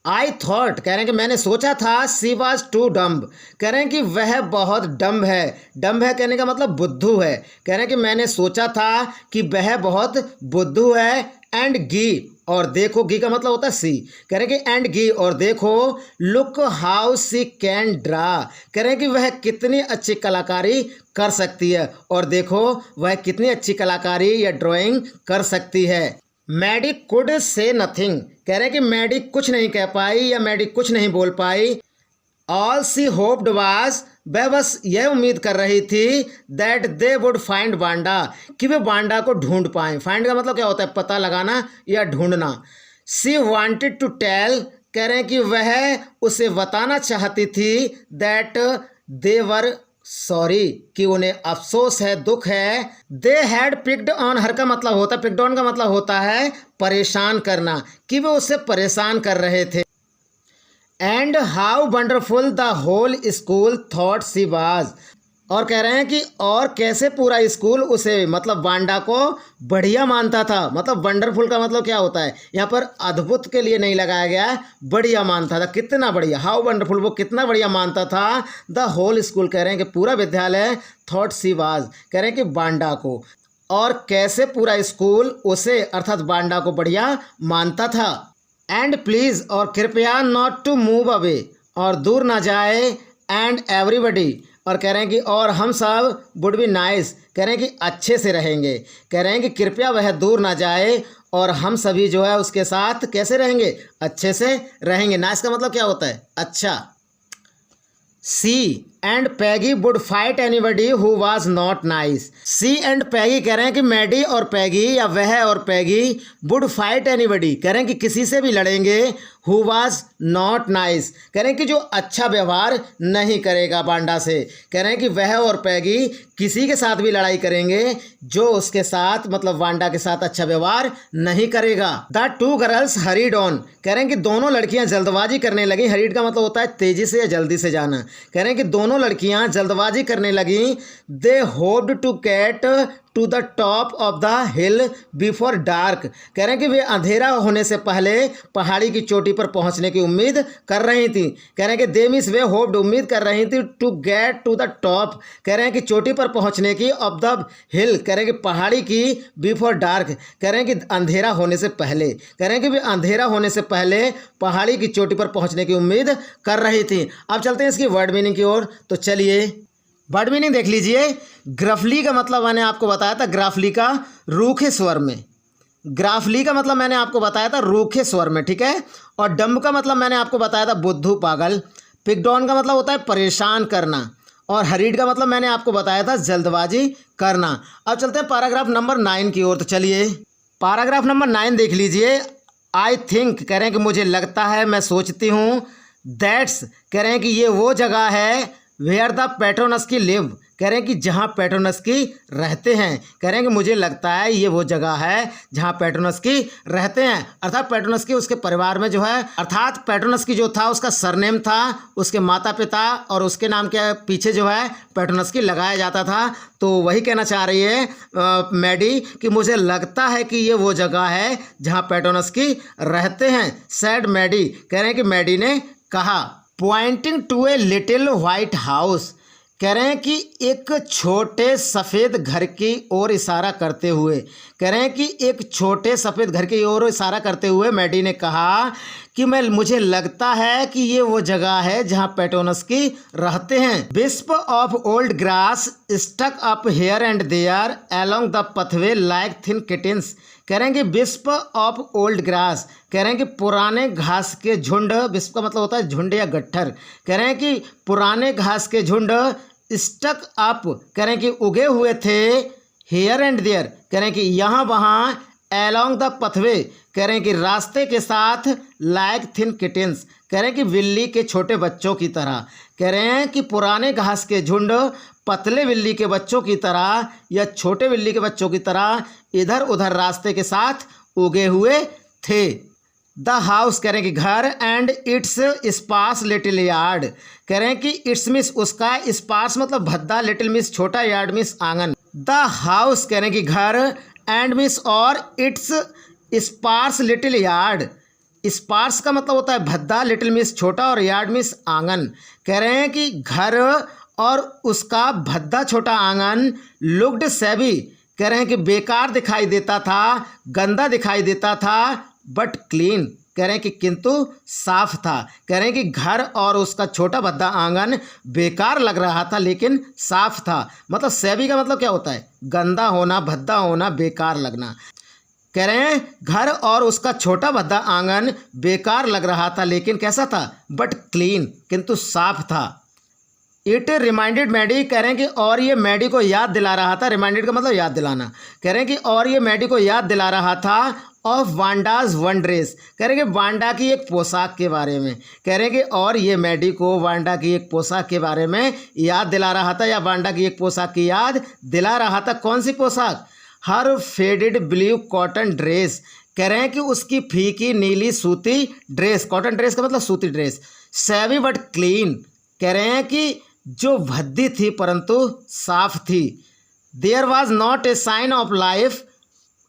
आई थॉट, कह रहे हैं कि मैंने सोचा था। सी वॉज टू डम्ब, कह रहे हैं कि वह बहुत डम्ब है। डम्ब है कहने का मतलब बुद्धू है। कह रहे हैं कि मैंने सोचा था कि वह बहुत बुद्धू है। एंड गी, और देखो, गी का मतलब होता है सी। कह रहे हैं कि एंड गी, और देखो। Look how she can draw, कह रहे हैं कि वह कितनी अच्छी कलाकारी कर सकती है, और देखो वह कितनी अच्छी कलाकारी या ड्राइंग कर सकती है। मैडी कुड से नथिंग, कह रहे हैं कि मैडी कुछ नहीं कह पाई या मैडी कुछ नहीं बोल पाई। ऑल सी होप्ड वाज, वह बस यह उम्मीद कर रही थी दैट दे वुड फाइंड बांडा, कि वे बांडा को ढूंढ पाएं। फाइंड का मतलब क्या होता है, पता लगाना या ढूंढना। सी वांटेड टू टेल, कह रहे हैं कि वह उसे बताना चाहती थी दैट दे वर सॉरी, कि उन्हें अफसोस है, दुख है। They had picked on her का मतलब होता है, पिक्ड ऑन का मतलब होता है परेशान करना, कि वे उसे परेशान कर रहे थे। And how wonderful the whole school thought she was, और कह रहे हैं कि और कैसे पूरा स्कूल उसे मतलब वांडा को बढ़िया मानता था। मतलब वंडरफुल का मतलब क्या होता है, यहाँ पर अद्भुत के लिए नहीं लगाया गया है, बढ़िया मानता था। कितना बढ़िया, हाउ वंडरफुल, वो कितना बढ़िया मानता था। द होल स्कूल, कह रहे हैं कि पूरा विद्यालय, थॉट सी वाज, कह रहे हैं कि वांडा को, और कैसे पूरा स्कूल उसे अर्थात वांडा को बढ़िया मानता था। एंड प्लीज़, और कृपया, नॉट टू मूव अवे, और दूर ना जाए, एंड एवरीबडी, और कह रहे हैं कि और हम सब, वुड बी नाइस, कह रहे हैं कि अच्छे से रहेंगे। कह रहे हैं कि कृपया वह दूर ना जाए और हम सभी जो है उसके साथ कैसे रहेंगे, अच्छे से रहेंगे। नाइस का मतलब क्या होता है, अच्छा। She and Peggy would fight anybody who was not nice. She and Peggy, कह रहे हैं कि मैडी और पैगी, या वह और पैगी, वुड फाइट एनीबडी, कह रहे हैं कि किसी से भी लड़ेंगे, हु वाज नॉट नाइस, कह रहे हैं कि जो अच्छा व्यवहार नहीं करेगा वांडा से। कह रहे हैं कि वह और पैगी किसी के साथ भी लड़ाई करेंगे जो उसके साथ मतलब वांडा के साथ अच्छा व्यवहार नहीं करेगा। The two girls hurried on, कह रहे हैं कि दोनों लड़कियां जल्दबाजी करने लगी। हरीड का मतलब होता है तेजी से या जल्दी से जाना। कह रहे हैं कि दोनों लड़कियां जल्दबाजी करने लगी। They hoped to get to the top of the hill before dark, कह रहे हैं कि वे अंधेरा होने से पहले पहाड़ी की चोटी पर पहुंचने की उम्मीद कर रही थी। कह रहे हैं कि दे मीन्स वे होप्ड, उम्मीद कर रही थी, to get to the top, कह रहे हैं कि चोटी पर पहुंचने की, ऑफ द हिल, कह रहे हैं कि पहाड़ी की, बिफोर डार्क, कह रहे हैं कि अंधेरा होने से पहले, कह रहे हैं कि वे अंधेरा होने से पहले पहाड़ी की चोटी पर पहुंचने की उम्मीद कर रही थी। अब चलते हैं इसकी वर्ड मीनिंग की ओर। तो चलिए वर्ड मीनिंग देख लीजिए। ग्रफली का मतलब मैंने आपको बताया था, ग्राफली का रूखे स्वर में, ग्राफली का मतलब मैंने आपको बताया था रूखे स्वर में, ठीक है। और डम्ब का मतलब मैंने आपको बताया था बुद्धू, पागल। पिकडॉन का मतलब होता है परेशान करना। और हरीड का मतलब मैंने आपको बताया था जल्दबाजी करना। अब चलते हैं पैराग्राफ नंबर 9 की ओर। तो चलिए पैराग्राफ नंबर 9 देख लीजिए। आई थिंक, कह रहे हैं कि मुझे लगता है, मैं सोचती हूँ। दैट्स, कह रहे हैं कि ये वो जगह है, वेयर द पेट्रोनस्की लिव, कह रहे हैं कि जहाँ पेट्रोनस्की रहते हैं। कह रहे हैं कि मुझे लगता है ये वो जगह है जहाँ पेट्रोनस्की रहते हैं। अर्थात पेट्रोनस्की उसके परिवार में जो है, अर्थात पेट्रोनस्की जो था उसका सरनेम था, उसके माता पिता और उसके नाम के पीछे जो है पेट्रोनस्की लगाया जाता था। तो वही कहना चाह रही है मैडी कि मुझे लगता है कि ये वो जगह है जहाँ पेट्रोनस्की रहते हैं। सैड मैडी, कह रहे हैं कि मैडी ने कहा। Pointing to a little white house, कह रहे हैं कि एक छोटे सफ़ेद घर की ओर इशारा करते हुए, कह रहे हैं कि एक छोटे सफ़ेद घर की ओर इशारा करते हुए मैडी ने कहा कि मुझे लगता है कि ये वो जगह है जहाँ पेट्रोनस्की रहते हैं। Wisp of old grass stuck up here and there along the pathway like thin kittens, कह रहे हैं कि विस्प ऑफ ओल्ड ग्रास, कह रहे हैं कि पुराने घास के झुंड, विस्प का मतलब होता है झुंड या गट्ठर, कह रहे हैं कि पुराने घास के झुंड, स्टक अप, कह रहे हैं कि उगे हुए थे, हेयर एंड देयर, कह रहे हैं कि यहाँ वहाँ, एलोंग द पथवे, कह रहे हैं कि रास्ते के साथ, लाइक थिन किटन्स, कह रहे हैं कि बिल्ली के छोटे बच्चों की तरह, कह रहे हैं कि पुराने घास के झुंड पतले बिल्ली के बच्चों की तरह या छोटे बिल्ली के बच्चों की तरह इधर उधर रास्ते के साथ उगे हुए थे। द हाउस, कह रहे हैं कि घर, and its sparse little yard, कह रहे हैं कि इट्स मीन्स उसका, स्पार्स मतलब भद्दा, लिटिल मीन्स छोटा, यार्ड मीन्स आंगन। द हाउस, कह रहे हैं कि घर, एंड मीन्स और, its sparse little yard, sparse का मतलब होता है भद्दा, लिटिल मीन्स छोटा और यार्ड मीन्स आंगन। कह रहे हैं कि घर और उसका भद्दा छोटा आंगन, लुक्ड सेवी, कह रहे हैं कि बेकार दिखाई देता था, गंदा दिखाई देता था, बट क्लीन, कह रहे हैं कि किंतु साफ था। कह रहे हैं कि घर और उसका छोटा भद्दा आंगन बेकार लग रहा था लेकिन साफ था। मतलब सेवी का मतलब क्या होता है, गंदा होना, भद्दा होना, बेकार लगना। कह रहे हैं घर और उसका छोटा भद्दा आंगन बेकार लग रहा था लेकिन कैसा था, बट क्लीन, किंतु साफ था। इट रिमाइंडेड मैडी, कह रहे हैं कि और ये मैडी को याद दिला रहा था, रिमाइंडेड का मतलब याद दिलाना, कह रहे हैं कि और ये मैडी को याद दिला रहा था ऑफ वांडाज वन ड्रेस, कह रहे हैं कि वांडा की एक पोशाक के बारे में, कह रहे हैं कि और ये मैडी को वांडा की एक पोशाक के बारे में याद दिला रहा था या वांडा की एक पोशाक की याद दिला रहा था। कौन सी पोशाक, हर फेडेड ब्लू कॉटन ड्रेस, कह रहे हैं कि उसकी फीकी नीली सूती ड्रेस, कॉटन ड्रेस का मतलब सूती ड्रेस। सेवी बट क्लीन, कह रहे हैं कि जो भद्दी थी परंतु साफ थी। There was not a sign of life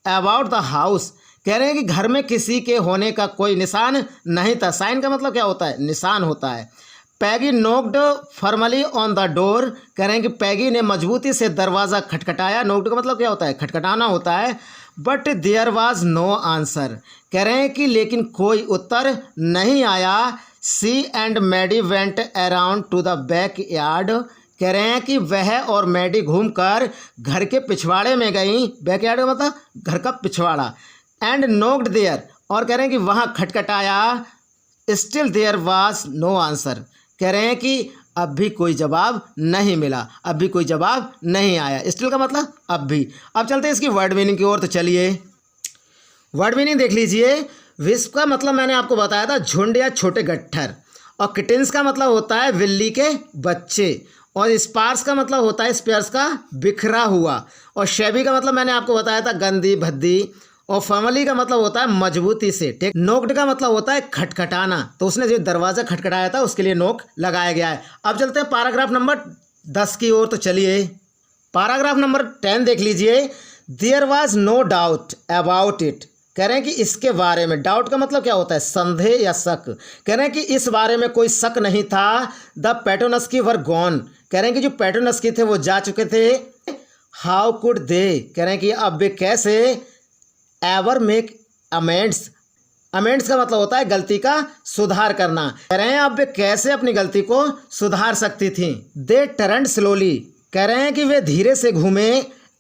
about the house, कह रहे हैं कि घर में किसी के होने का कोई निशान नहीं था। साइन का मतलब क्या होता है? निशान होता है। पैगी नोक्ड फॉर्मली ऑन द डोर, कह रहे हैं कि पैगी ने मजबूती से दरवाज़ा खटखटाया। नोक्ड का मतलब क्या होता है? खटखटाना होता है। But there was no answer, कह रहे हैं कि लेकिन कोई उत्तर नहीं आया। She and Maddie went around to the back yard, कह रहे हैं कि वह और मैडी घूमकर घर के पिछवाड़े में गई। बैक यार्ड का मतलब घर का पिछवाड़ा। एंड नोक्ड देयर, और कह रहे हैं कि वहाँ खटखटाया। Still there was no answer, कह रहे हैं कि अब भी कोई जवाब नहीं मिला, अब भी कोई जवाब नहीं आया। स्टिल का मतलब अब भी। अब चलते हैं इसकी वर्ड मीनिंग की ओर। तो चलिए वर्ड मीनिंग देख लीजिए। विस्प का मतलब मैंने आपको बताया था झुंड या छोटे गट्ठर, और किटेंस का मतलब होता है बिल्ली के बच्चे, और स्पार्स का मतलब होता है स्पेयर्स का बिखरा हुआ, और शेबी का मतलब मैंने आपको बताया था गंदी भद्दी, और फैमिली का मतलब होता है मजबूती से। ठीक। नोक्ड का मतलब होता है खटखटाना, तो उसने जो दरवाज़ा खटखटाया था उसके लिए नोक लगाया गया है। अब चलते हैं पैराग्राफ नंबर 10 की ओर। तो चलिए पैराग्राफ नंबर 10 देख लीजिए। There was no doubt about it, कह रहे हैं कि इसके बारे में। डाउट का मतलब क्या होता है? संदेह या शक। कह रहे हैं कि इस बारे में कोई शक नहीं था। द पेट्रोनस्की वर गॉन, कह रहे हैं कि जो पेट्रोनस्की थे वो जा चुके थे। हाउ कुड दे, कह रहे हैं कि अब वे कैसे एवर मेक अमेंड्स, अमेंड्स का मतलब होता है गलती का सुधार करना। कह रहे हैं अब वे कैसे अपनी गलती को सुधार सकती थी। दे टर्न्ड स्लोली, कह रहे हैं कि वे धीरे से घूमे।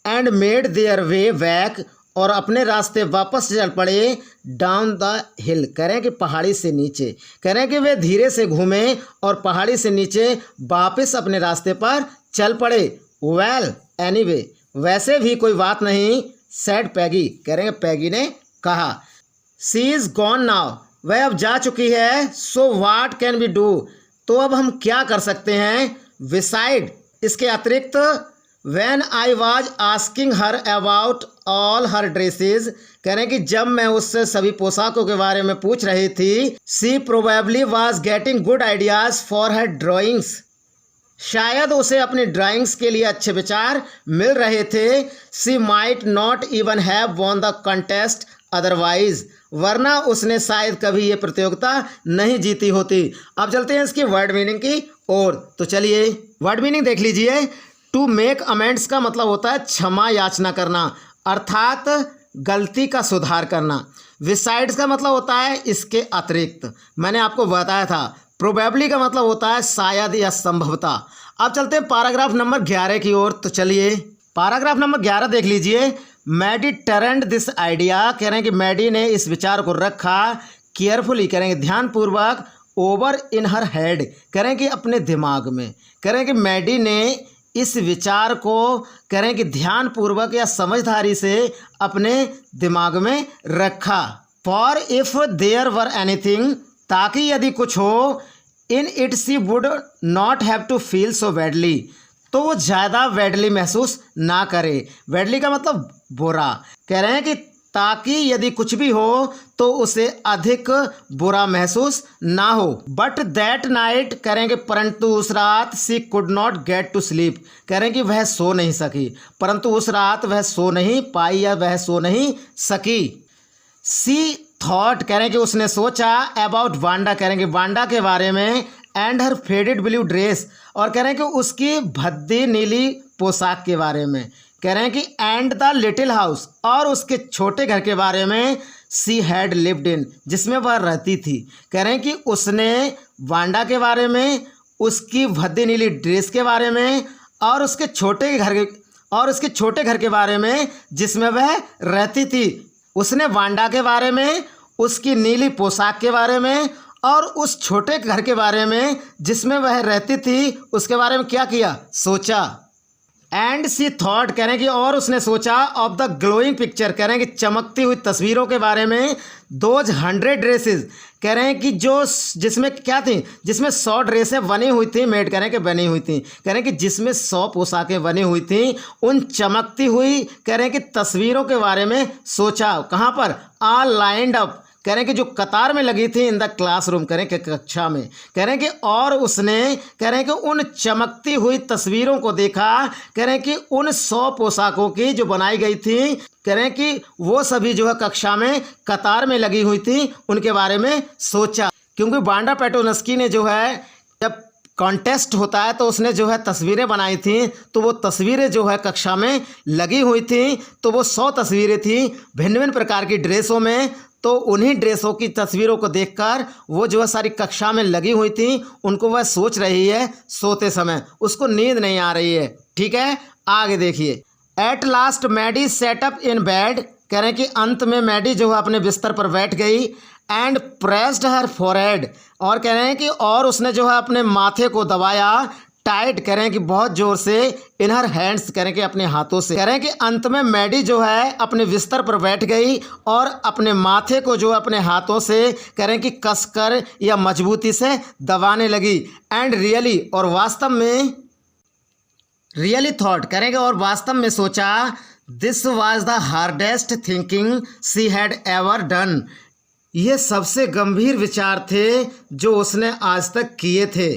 And made their way back, और अपने रास्ते वापस चल पड़े। डाउन द हिल, कह रहे हैं कि पहाड़ी से नीचे। कह रहे हैं कि वे धीरे से घूमे और पहाड़ी से नीचे वापस अपने रास्ते पर चल पड़े। वेल एनीवे, वैसे भी कोई बात नहीं। सैड पैगी, कह रहे हैं पैगी ने कहा। सी इज़ गॉन नाउ, वह अब जा चुकी है। So what can be do, तो अब हम क्या कर सकते हैं। बिसाइड, इसके अतिरिक्त। When I was asking her about all her dresses, कह रहे हैं कि जब मैं उससे सभी पोशाकों के बारे में पूछ रही थी। She probably was getting good ideas for her drawings, शायद उसे अपनी ड्राइंग्स के लिए अच्छे विचार मिल रहे थे। She might not even have won the contest otherwise, वरना उसने शायद कभी ये प्रतियोगिता नहीं जीती होती। अब चलते हैं इसकी वर्ड मीनिंग की ओर। तो चलिए वर्ड मीनिंग देख लीजिए। टू मेक अमेंड्स का मतलब होता है क्षमा याचना करना, अर्थात गलती का सुधार करना। विसाइड्स का मतलब होता है इसके अतिरिक्त, मैंने आपको बताया था। प्रोबेबली का मतलब होता है शायद या संभवतः। अब चलते हैं पैराग्राफ नंबर 11 की ओर। तो चलिए पैराग्राफ नंबर 11 देख लीजिए। मैडी टर्न्ड दिस आइडिया, कह रहे हैं कि मैडी ने इस विचार को रखा। केयरफुली, कह रहे हैं ध्यानपूर्वक। ओवर इन हर हेड, कह रहे हैं कि अपने दिमाग में। कह रहे हैं कि मैडी ने इस विचार को, कह रहे हैं कि ध्यानपूर्वक या समझदारी से अपने दिमाग में रखा। For if there were anything, ताकि यदि कुछ हो। In it she would not have to feel so badly, तो वो ज़्यादा बैडली महसूस ना करे। बैडली का मतलब बुरा। कह रहे हैं कि ताकि यदि कुछ भी हो तो उसे अधिक बुरा महसूस ना हो। बट दैट नाइट, कह रहे हैं कि परंतु उस रात। She could not get to sleep, कह रहे हैं कि वह सो नहीं सकी, परंतु उस रात वह सो नहीं पाई या वह सो नहीं सकी। सी थॉट, कह रहे हैं कि उसने सोचा। अबाउट वांडा, कह रहे हैं कि वांडा के बारे में। And her faded blue dress, और कह रहे हैं कि उसकी भद्दी नीली पोशाक के बारे में। कह रहे हैं कि एंड द लिटिल हाउस, और उसके छोटे घर के बारे में। सी हैड लिव्ड इन, जिसमें वह रहती थी। कह रहे हैं कि उसने वांडा के बारे में, उसकी भद्दी नीली ड्रेस के बारे में, और उसके छोटे घर के बारे में जिसमें वह रहती थी। उसने वांडा के बारे में, उसकी नीली पोशाक के बारे में, और उस छोटे घर के बारे में जिसमें वह रहती थी, उसके बारे में क्या किया? सोचा। एंड सी थॉट, कह रहे हैं कि और उसने सोचा। ऑफ द ग्लोइंग पिक्चर, कह रहे हैं कि चमकती हुई तस्वीरों के बारे में। दोज 100 ड्रेसेस, कह रहे हैं कि जो जिसमें क्या थी, जिसमें 100 ड्रेसें बनी हुई थी। मेड, कह रहे हैं कि बनी हुई थी, कह रहे हैं कि जिसमें 100 पोशाकें बनी हुई थी। उन चमकती हुई, कह रहे हैं कि तस्वीरों के बारे में सोचा। कहाँ पर? ऑल लाइंड अप, कह रहे हैं कि जो कतार में लगी थी इन द क्लासरूम, कह रहे हैं कि कक्षा में, कह रहे हैं कि और उसने कह रहे हैं कि उन चमकती हुई तस्वीरों को देखा, कह रहे हैं कि उन 100 पोशाकों की जो बनाई गई थी, कह रहे हैं कि वो सभी जो है कक्षा में कतार में लगी हुई थी, उनके बारे में सोचा। क्योंकि वांडा पेट्रोनस्की ने जो है जब कॉन्टेस्ट होता है तो उसने जो है तस्वीरें बनाई थी, तो वो तस्वीरें जो है कक्षा में लगी हुई थी, तो वो 100 तस्वीरें थी भिन्न भिन्न प्रकार की ड्रेसों में। तो उन्हीं ड्रेसों की तस्वीरों को देखकर वो जो है सारी कक्षा में लगी हुई थी, उनको वह सोच रही है सोते समय, उसको नींद नहीं आ रही है। ठीक है, आगे देखिए। At last Maddie set up in bed, कह रहे हैं कि अंत में मैडी जो है अपने बिस्तर पर बैठ गई। एंड प्रेस्ड हर फोरहेड, और कह रहे हैं कि और उसने जो है अपने माथे को दबाया टाइट, कह रहे हैं कि बहुत जोर से, इन हर हैंड्स, कह रहे हैं कि अपने हाथों से। कह रहे हैं कि अंत में मैडी जो है अपने बिस्तर पर बैठ गई और अपने माथे को जो अपने हाथों से, कह रहे हैं कि कसकर या मजबूती से दबाने लगी। एंड रियली, और वास्तव में, रियली थॉट, कह रहे हैं कि और वास्तव में सोचा, this was the hardest thinking she had ever done, ये सबसे गंभीर विचार थे जो उसने आज तक किए थे।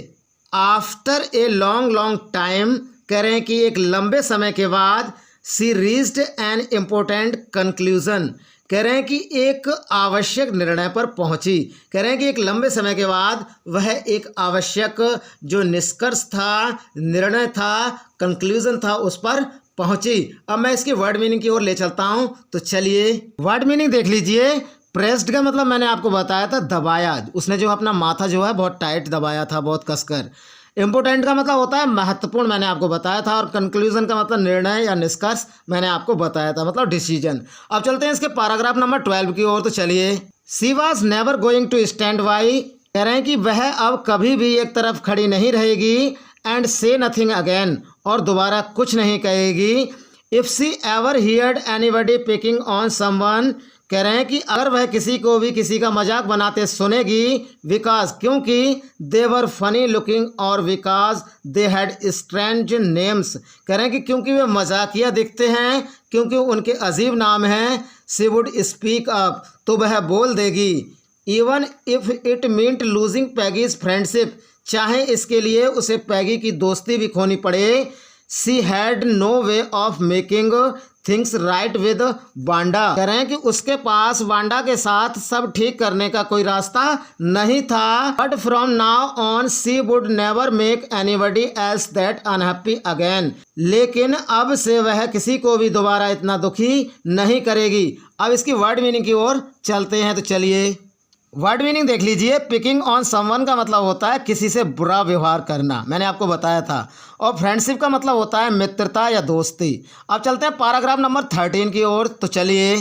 After a long long time, कह रहे हैं कि एक लंबे समय के बाद, सी रीच्ड एन इम्पोर्टेंट कंक्लूजन, कह रहे हैं कि एक आवश्यक निर्णय पर पहुंची। कह रहे हैं कि एक लंबे समय के बाद वह एक आवश्यक जो निष्कर्ष था, निर्णय था, कंक्लूजन था, उस पर पहुंची। अब मैं इसकी वर्ड मीनिंग की ओर ले चलता हूं, तो चलिए वर्ड मीनिंग देख लीजिए। प्रेस्ड का मतलब मैंने आपको बताया था दबाया, उसने जो अपना माथा जो है बहुत टाइट दबाया था, बहुत कसकर। इम्पोर्टेंट का मतलब होता है महत्वपूर्ण, मैंने आपको बताया था। और कंक्लूजन का मतलब निर्णय या निष्कर्ष, मैंने आपको बताया था, मतलब डिसीजन। अब चलते हैं इसके पैराग्राफ नंबर 12 की ओर, तो चलिए। She was never going to stand by, कह रहे हैं कि वह अब कभी भी एक तरफ खड़ी नहीं रहेगी। एंड से नथिंग अगेन, और दोबारा कुछ नहीं कहेगी। If she ever heard anybody picking on someone, कह रहे हैं कि अगर वह किसी को भी किसी का मजाक बनाते सुनेगी, बिकॉज, क्योंकि, दे वर फनी लुकिंग, और because they had strange names, कह रहे हैं कि क्योंकि वे मजाकिया दिखते हैं, क्योंकि उनके अजीब नाम हैं। सी वुड स्पीक अप, तो वह बोल देगी। Even if it meant losing Peggy's friendship, चाहे इसके लिए उसे पैगी की दोस्ती भी खोनी पड़े। She had no way of making things right with Wanda, कह रहे हैं कि उसके पास वांडा के साथ सब ठीक करने का कोई रास्ता नहीं था। But from now on she would never make anybody else that unhappy again, लेकिन अब से वह किसी को भी दोबारा इतना दुखी नहीं करेगी। अब इसकी वर्ड मीनिंग की ओर चलते हैं, तो चलिए वर्ड मीनिंग देख लीजिए। पिकिंग ऑन समवन का मतलब होता है किसी से बुरा व्यवहार करना, मैंने आपको बताया था। और फ्रेंडशिप का मतलब होता है मित्रता या दोस्ती। अब चलते हैं पैराग्राफ नंबर 13 की ओर, तो चलिए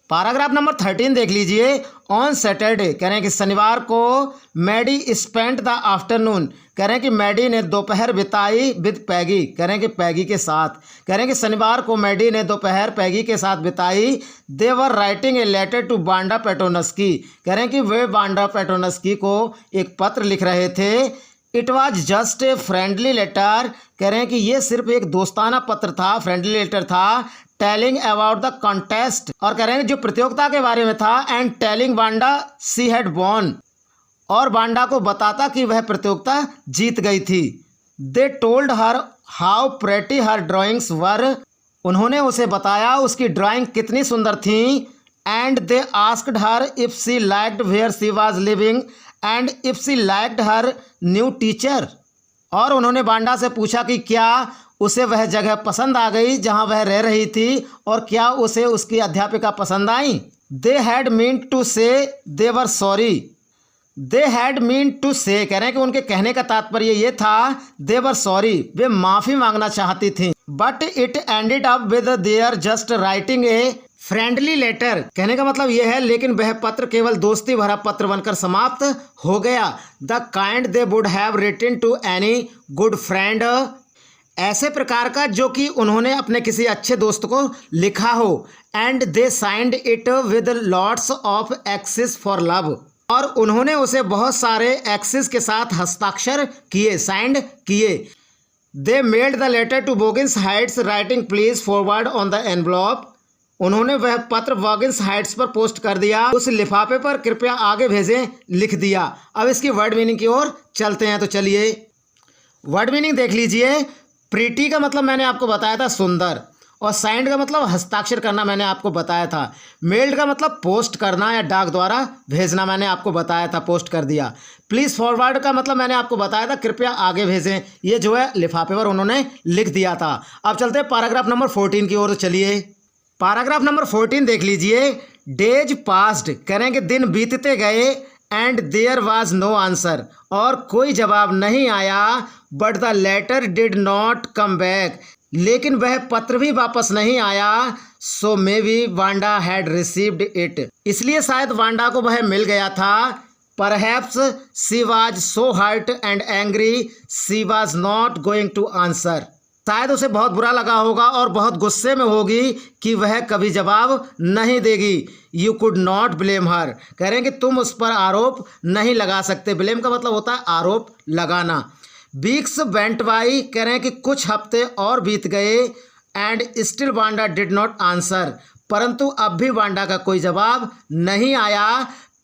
पैराग्राफ नंबर 13 देख लीजिए। ऑन सैटरडे, कह रहे हैं कि शनिवार को, मैडी स्पेंट द आफ्टरनून, कह रहे हैं कि मैडी ने दोपहर बिताई विद पैगी, कह रहे हैं कि पैगी के साथ। कह रहे हैं कि शनिवार को मैडी ने दोपहर पैगी के साथ बिताई। They were writing a letter to Wanda Petronski, कह रहे हैं कि वे वांडा पेट्रोनस्की को एक पत्र लिख रहे थे। It was just a friendly letter, कह रहे हैं कि ये सिर्फ एक दोस्ताना पत्र था, फ्रेंडली लेटर था। टेलिंग अबाउट द कॉन्टेस्ट, और कह रहे हैं जो प्रतियोगिता के बारे में था। And telling Wanda she had won, और वांडा को बताता कि वह प्रतियोगिता जीत गई थी। They told her how pretty her drawings were, उन्होंने उसे बताया उसकी ड्राइंग कितनी सुंदर थी। And they asked her if she liked where she was living, and if she liked her new teacher, और उन्होंने वांडा से पूछा कि क्या उसे वह जगह पसंद आ गई जहां वह रह रही थी, और क्या उसे उसकी अध्यापिका पसंद आई। They had meant to say they were sorry, they had meant to say, कह रहे हैं कि उनके कहने का तात्पर्य ये था, दे वर सॉरी, वे माफ़ी मांगना चाहती थी। But it ended up with their just writing a friendly letter, कहने का मतलब यह है लेकिन वह पत्र केवल दोस्ती भरा पत्र बनकर समाप्त हो गया। The kind they would have written to any good friend, ऐसे प्रकार का जो कि उन्होंने अपने किसी अच्छे दोस्त को लिखा हो। And they signed it with lots of axis for love, और उन्होंने उसे बहुत सारे एक्सिस के साथ हस्ताक्षर किए, साइंड किए। They mailed the letter to Boggins Heights writing please forward on the envelope, उन्होंने वह पत्र वॉगिंस हाइट्स पर पोस्ट कर दिया। उस लिफाफे पर कृपया आगे भेजें लिख दिया। अब इसकी वर्ड मीनिंग की ओर चलते हैं, तो चलिए वर्ड मीनिंग देख लीजिए। प्रीटी का मतलब मैंने आपको बताया था सुंदर, और साइंड का मतलब हस्ताक्षर करना मैंने आपको बताया था। मेल्ड का मतलब पोस्ट करना या डाक द्वारा भेजना, मैंने आपको बताया था, पोस्ट कर दिया। प्लीज़ फॉरवर्ड का मतलब मैंने आपको बताया था कृपया आगे भेजें, ये जो है लिफाफे पर उन्होंने लिख दिया था। अब चलते हैं पैराग्राफ नंबर 14 की ओर, तो चलिए पैराग्राफ नंबर 14 देख लीजिए। डेज पास्ड, करेंगे दिन बीतते गए, and there was no answer, और कोई जवाब नहीं आया। But the letter did not come back, लेकिन वह पत्र भी वापस नहीं आया। So maybe Wanda had received it, इसलिए शायद वांडा को वह मिल गया था। Perhaps she was so hurt and angry she was not going to answer, शायद उसे बहुत बुरा लगा होगा और बहुत गुस्से में होगी कि वह कभी जवाब नहीं देगी। यू कुड नॉट ब्लेम हर, कह रहे हैं कि तुम उस पर आरोप नहीं लगा सकते। ब्लेम का मतलब होता है आरोप लगाना। वीक्स वेंट बाई, कह रहे हैं कि कुछ हफ्ते और बीत गए। And still Wanda did not answer, परंतु अब भी वांडा का कोई जवाब नहीं आया।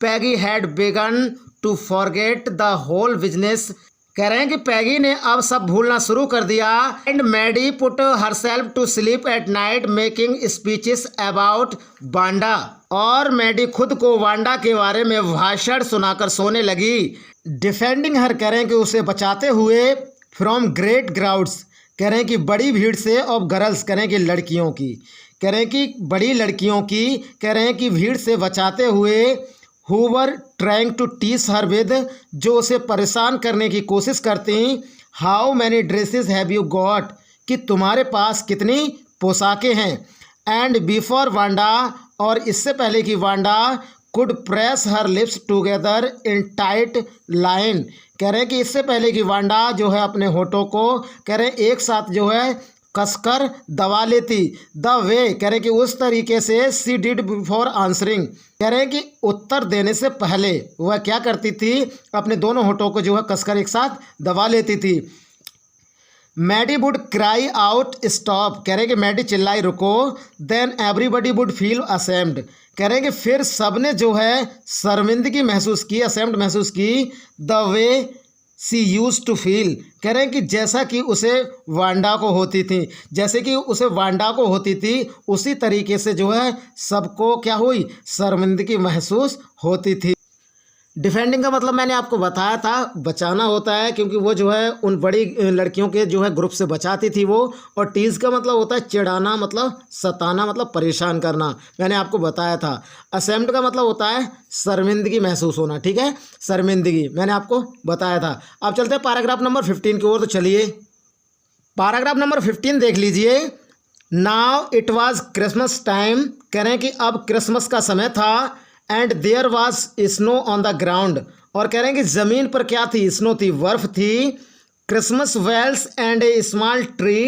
Peggy had begun to forget the whole business, कह रहे हैं कि पैगी ने अब सब भूलना शुरू कर दिया। And Maddie put herself to sleep at night making speeches about Wanda, और मैडी खुद को वांडा के बारे में भाषण सुनाकर सोने लगी। डिफेंडिंग हर, कह रहे हैं कि उसे बचाते हुए। फ्रॉम ग्रेट क्राउड्स, कह रहे हैं कि बड़ी भीड़ से। ऑफ गर्ल्स, कह रहे हैं कि लड़कियों की, कह रहे हैं कि बड़ी लड़कियों की, कह रहे हैं कि भीड़ से बचाते हुए। हु वर ट्राइंग टू टीस हर विद, जो उसे परेशान करने की कोशिश करती। How many dresses have you got, कि तुम्हारे पास कितनी पोशाकें हैं। एंड बिफोर वांडा, और इससे पहले कि Wanda could press her lips together in tight line, कह रहे हैं कि इससे पहले कि वांडा जो है अपने होठों को, कह रहे हैं एक साथ जो है कसकर दबा लेती। द वे, कह रहे हैं कि उस तरीके से सी डिड बिफोर आंसरिंग, कह रहे हैं कि उत्तर देने से पहले वह क्या करती थी, अपने दोनों होठों को जो है कसकर एक साथ दबा लेती थी। Maddie would cry out stop, कह रहे हैं कि मैडी चिल्लाई रुको। Then everybody would feel ashamed, कह रहे हैं कि फिर सबने जो है शर्मिंदगी महसूस की, असेम्ड महसूस की। The way she used to feel, कह रहे हैं कि जैसा कि उसे वांडा को होती थी, जैसे कि उसे वांडा को होती थी, उसी तरीके से जो है सबको क्या हुई, शर्मिंदगी महसूस होती थी। डिफेंडिंग का मतलब मैंने आपको बताया था, बचाना होता है, क्योंकि वो जो है उन बड़ी लड़कियों के जो है ग्रुप से बचाती थी वो। और टीज का मतलब होता है चिढ़ाना, मतलब सताना, मतलब परेशान करना, मैंने आपको बताया था। असेम्ड का मतलब होता है शर्मिंदगी महसूस होना, ठीक है, शर्मिंदगी मैंने आपको बताया था। अब चलते हैं पैराग्राफ नंबर 15 की ओर, तो चलिए पैराग्राफ नंबर 15 देख लीजिए। Now it was Christmas time, कह रहे हैं कि अब क्रिसमस का समय था। And there was snow on the ground, और कह रहे हैं कि ज़मीन पर क्या थी, स्नो थी, बर्फ थी। Christmas bells and a small tree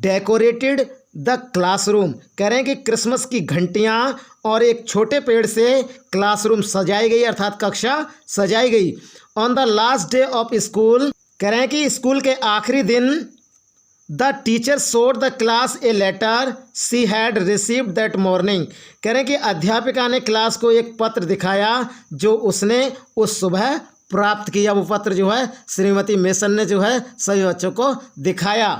decorated the classroom, कह रहे हैं कि क्रिसमस की घंटियाँ और एक छोटे पेड़ से क्लासरूम सजाई गई, अर्थात कक्षा सजाई गई। On the last day of school, कह रहे हैं कि स्कूल के आखिरी दिन। The teacher showed the class a letter she had received that morning, कह रहे हैं कि अध्यापिका ने क्लास को एक पत्र दिखाया जो उसने उस सुबह प्राप्त किया। वो पत्र जो है श्रीमती मेसन ने जो है सभी बच्चों को दिखाया।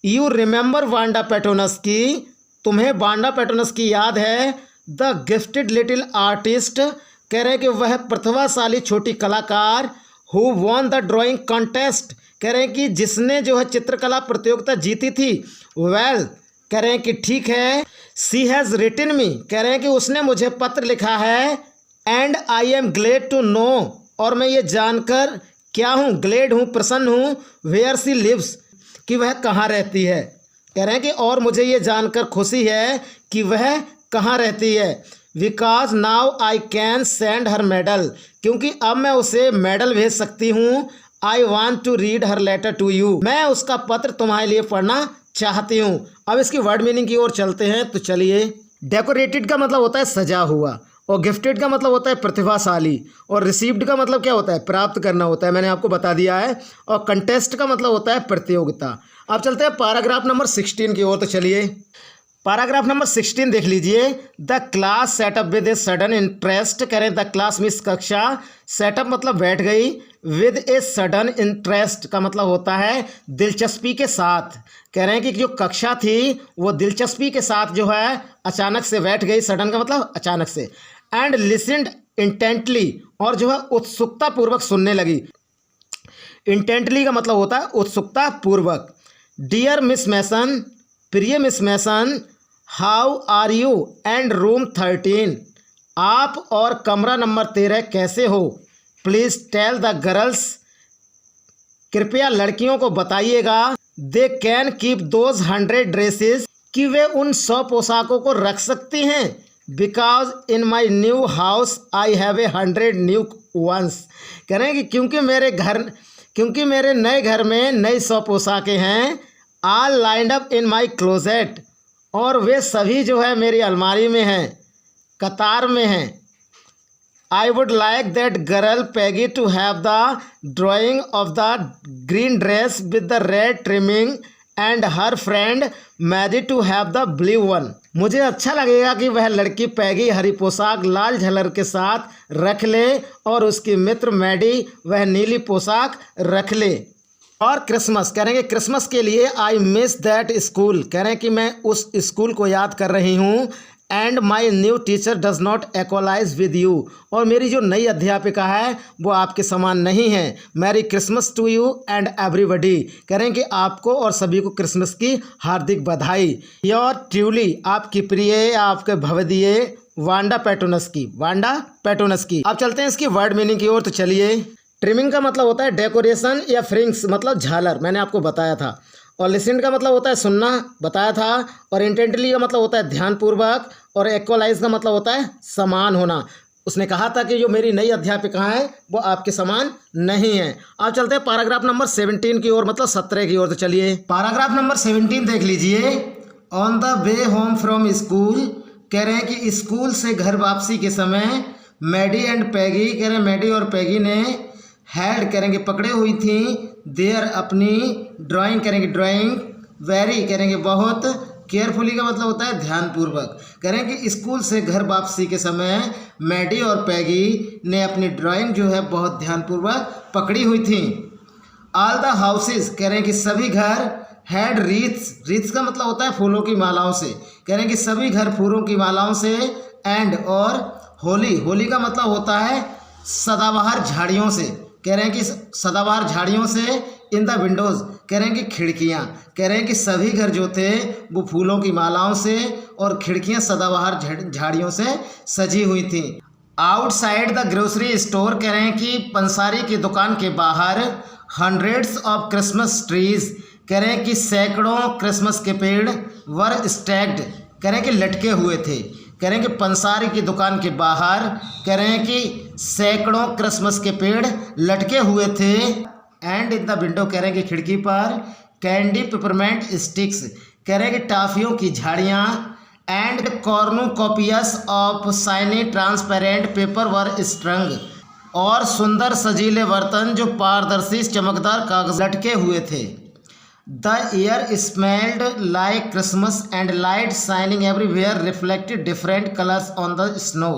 यू रिमेंबर वांडा पेट्रोनस की, तुम्हें वांडा पेट्रोनस की याद है। द गिफ्टेड लिटिल आर्टिस्ट, कह रहे हैं कि वह प्रतिभाशाली छोटी कलाकार। Who won the drawing contest, कह रहे हैं कि जिसने जो है चित्रकला प्रतियोगिता जीती थी। वेल, कह रहे हैं कि ठीक है। सी हैज़ रिटन मी, कह रहे हैं कि उसने मुझे पत्र लिखा है। And I am glad to know, और मैं ये जानकर क्या हूँ, ग्लेड हूँ, प्रसन्न हूँ। वेयर सी लिव्स, कि वह कहाँ रहती है, कह रहे हैं कि और मुझे ये जानकर खुशी है कि वह कहाँ रहती है। Because now I can send her medal, क्योंकि अब मैं उसे मेडल भेज सकती हूँ। I want to read her letter to you, मैं उसका पत्र तुम्हारे लिए पढ़ना चाहती हूँ। अब इसकी वर्ड मीनिंग की ओर चलते हैं, तो चलिए। डेकोरेटेड का मतलब होता है सजा हुआ, और गिफ्टेड का मतलब होता है प्रतिभाशाली, और रिसीव्ड का मतलब क्या होता है, प्राप्त करना होता है, मैंने आपको बता दिया है। और कंटेस्ट का मतलब होता है प्रतियोगिता। अब चलते हैं पैराग्राफ नंबर 16 की ओर, तो चलिए पैराग्राफ नंबर 16 देख लीजिए। The class setup with a sudden interest, करें द क्लास मिस कक्षा, सेटअप मतलब बैठ गई, विद ए सडन इंटरेस्ट का मतलब होता है दिलचस्पी के साथ। कह रहे हैं कि जो कक्षा थी वो दिलचस्पी के साथ जो है अचानक से बैठ गई, सडन का मतलब अचानक से। एंड लिसनड इंटेंटली, और जो है उत्सुकता पूर्वक सुनने लगी। इंटेंटली का मतलब होता है उत्सुकता पूर्वक। डियर मिस मैसन, प्रिय Miss Mason, how are you and room 13, आप और कमरा नंबर 13 कैसे हो। प्लीज़ टेल द गर्ल्स, कृपया लड़कियों को बताइएगा। They can keep those 100 dresses, कि वे उन 100 पोशाकों को रख सकती हैं। Because in my new house I have a 100 new ones, कह रहे हैं कि क्योंकि मेरे नए घर में नई 100 पोशाकें हैं। All lined up in my closet, और वे सभी जो है मेरी अलमारी में हैं, कतार में हैं। I would like that girl Peggy to have the drawing of the green dress with the red trimming and her friend Maddie to have the blue one. मुझे अच्छा लगेगा कि वह लड़की पैगी हरी पोशाक लाल झलर के साथ रख ले और उसकी मित्र मैडी वह नीली पोशाक रख ले। और क्रिसमस, कह रहे हैं कि क्रिसमस के लिए आई मिस दैट स्कूल, कह रहे हैं कि मैं उस स्कूल को याद कर रही हूँ। And my new teacher does not equalize with you, और मेरी जो नई अध्यापिका है वो आपके समान नहीं है। Merry Christmas to you and everybody, कह रहे हैं कि आपको और सभी को क्रिसमस की हार्दिक बधाई। योर ट्रूली, आपकी प्रिय, आपके भवदीय वांडा पेटोनस्की, वांडा पेटोनस्की। अब चलते हैं इसकी वर्ड मीनिंग की ओर। तो चलिए, ट्रिमिंग का मतलब होता है डेकोरेशन या फ्रिंग्स मतलब झालर, मैंने आपको बताया था। और लिसन का मतलब होता है सुनना, बताया था। और इंटेंटली का मतलब होता है ध्यानपूर्वक। और एक्वलाइज का मतलब होता है समान होना। उसने कहा था कि जो मेरी नई अध्यापिका है वो आपके समान नहीं है। अब चलते हैं पैराग्राफ नंबर 17 की ओर, मतलब 17 की ओर। तो चलिए, पैराग्राफ नंबर 17 देख लीजिए। On the way home from school, कह रहे हैं कि स्कूल से घर वापसी के समय मैडी एंड पैगी, कह रहे हैं मैडी और पैगी ने हैड, करेंगे पकड़े हुई थी, देयर अपनी ड्राइंग, करेंगे ड्राइंग, वेरी, करेंगे बहुत, केयरफुली का मतलब होता है ध्यानपूर्वक। करेंगे कि स्कूल से घर वापसी के समय मैडी और पैगी ने अपनी ड्राइंग जो है बहुत ध्यानपूर्वक पकड़ी हुई थी। ऑल द हाउसेज, कह रहे हैं कि सभी घर, हैड रीथ्स, रीथ्स का मतलब होता है फूलों की मालाओं से, कह रहे हैं कि सभी घर फूलों की मालाओं से। एंड, और होली, होली का मतलब होता है सदाबहार झाड़ियों से, कह रहे हैं कि सदाबहार झाड़ियों से। इन द विंडोज़, कह रहे हैं कि खिड़कियाँ, कह रहे हैं कि सभी घर जो थे वो फूलों की मालाओं से और खिड़कियाँ सदाबहार झाड़ियों से सजी हुई थी। आउटसाइड द ग्रोसरी स्टोर, कह रहे हैं कि पंसारी की दुकान के बाहर हंड्रेड्स ऑफ क्रिसमस ट्रीज, कह रहे हैं कि सैकड़ों क्रिसमस के पेड़ वर स्टैक्ड, कह रहे हैं कि लटके हुए थे। कह रहे हैं कि पंसारी की दुकान के बाहर, कह रहे हैं कि सैकड़ों क्रिसमस के पेड़ लटके हुए थे। एंड इन द विंडो, कह रहे हैं कि खिड़की पर कैंडी पिपरमेंट स्टिक्स, कह रहे हैं कि टाफियों की झाड़ियाँ। And cornucopias of shiny transparent paper were strung, और सुंदर सजीले बर्तन जो पारदर्शी चमकदार कागज लटके हुए थे। The air smelled like Christmas and light shining everywhere reflected different colours on the snow,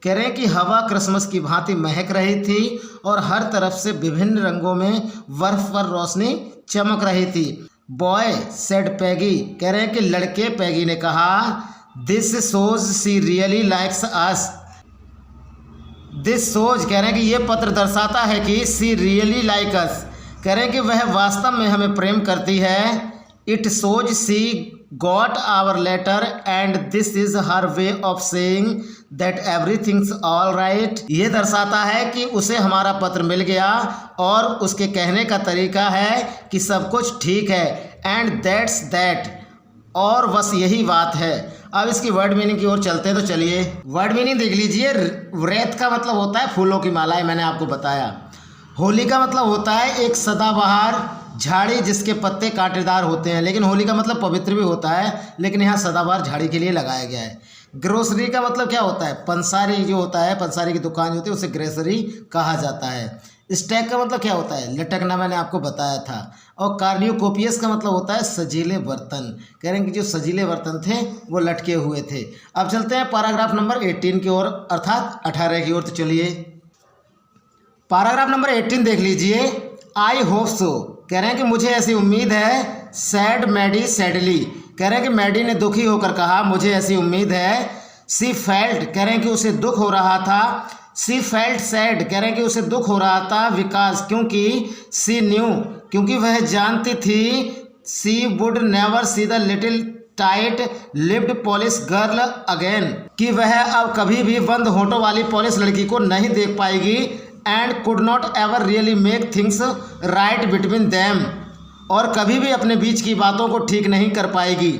कह रहे हैं कि हवा क्रिसमस की भांति महक रही थी और हर तरफ से विभिन्न रंगों में बर्फ पर रोशनी चमक रही थी। बॉय सेड पैगी, कह रहे हैं कि लड़के, पैगी ने कहा, this shows she really likes us, this shows, कह रहे हैं कि ये पत्र दर्शाता है कि सी रियली लाइक अस, कह रहे हैं कि वह वास्तव में हमें प्रेम करती है। It shows she got our letter and this is her way of saying that everything's all right, ये दर्शाता है कि उसे हमारा पत्र मिल गया और उसके कहने का तरीका है कि सब कुछ ठीक है। एंड दैट्स दैट, और बस यही बात है। अब इसकी वर्ड मीनिंग की ओर चलते हैं। तो चलिए, वर्ड मीनिंग देख लीजिए। रेत का मतलब होता है फूलों की मालाएं, मैंने आपको बताया। होली का मतलब होता है एक सदाबहार झाड़ी जिसके पत्ते कांटेदार होते हैं, लेकिन होली का मतलब पवित्र भी होता है, लेकिन यहाँ सदाबहार झाड़ी के लिए लगाया गया है। ग्रोसरी का मतलब क्या होता है? पंसारी जो होता है, पंसारी की दुकान जो होती है उसे ग्रोसरी कहा जाता है। स्टैक का मतलब क्या होता है? लटकना, मैंने आपको बताया था। और कार्नियोकोपियस का मतलब होता है सजीले बर्तन। कह रहे हैं कि जो सजीले बर्तन थे वो लटके हुए थे। अब चलते हैं पैराग्राफ नंबर 18 की ओर, अर्थात 18 की ओर। तो चलिए पैराग्राफ नंबर 18 देख लीजिए। आई होप सो, कह रहे हैं कि मुझे ऐसी उम्मीद है। सैड मैडी सैडली, कह रहे हैं कि मैडी ने दुखी होकर कहा मुझे ऐसी उम्मीद है। सी फेल्ट, कह रहे हैं कि उसे दुख हो रहा था। सी फेल्ट सैड, कह रहे हैं कि उसे दुख हो रहा था बिकॉज, क्योंकि। सी न्यू, क्योंकि वह जानती थी। She would never see the little tight lipped Polish girl again, कि वह अब कभी भी बंद होठों वाली पॉलिश लड़की को नहीं देख पाएगी। And could not ever really make things right between them, और कभी भी अपने बीच की बातों को ठीक नहीं कर पाएगी।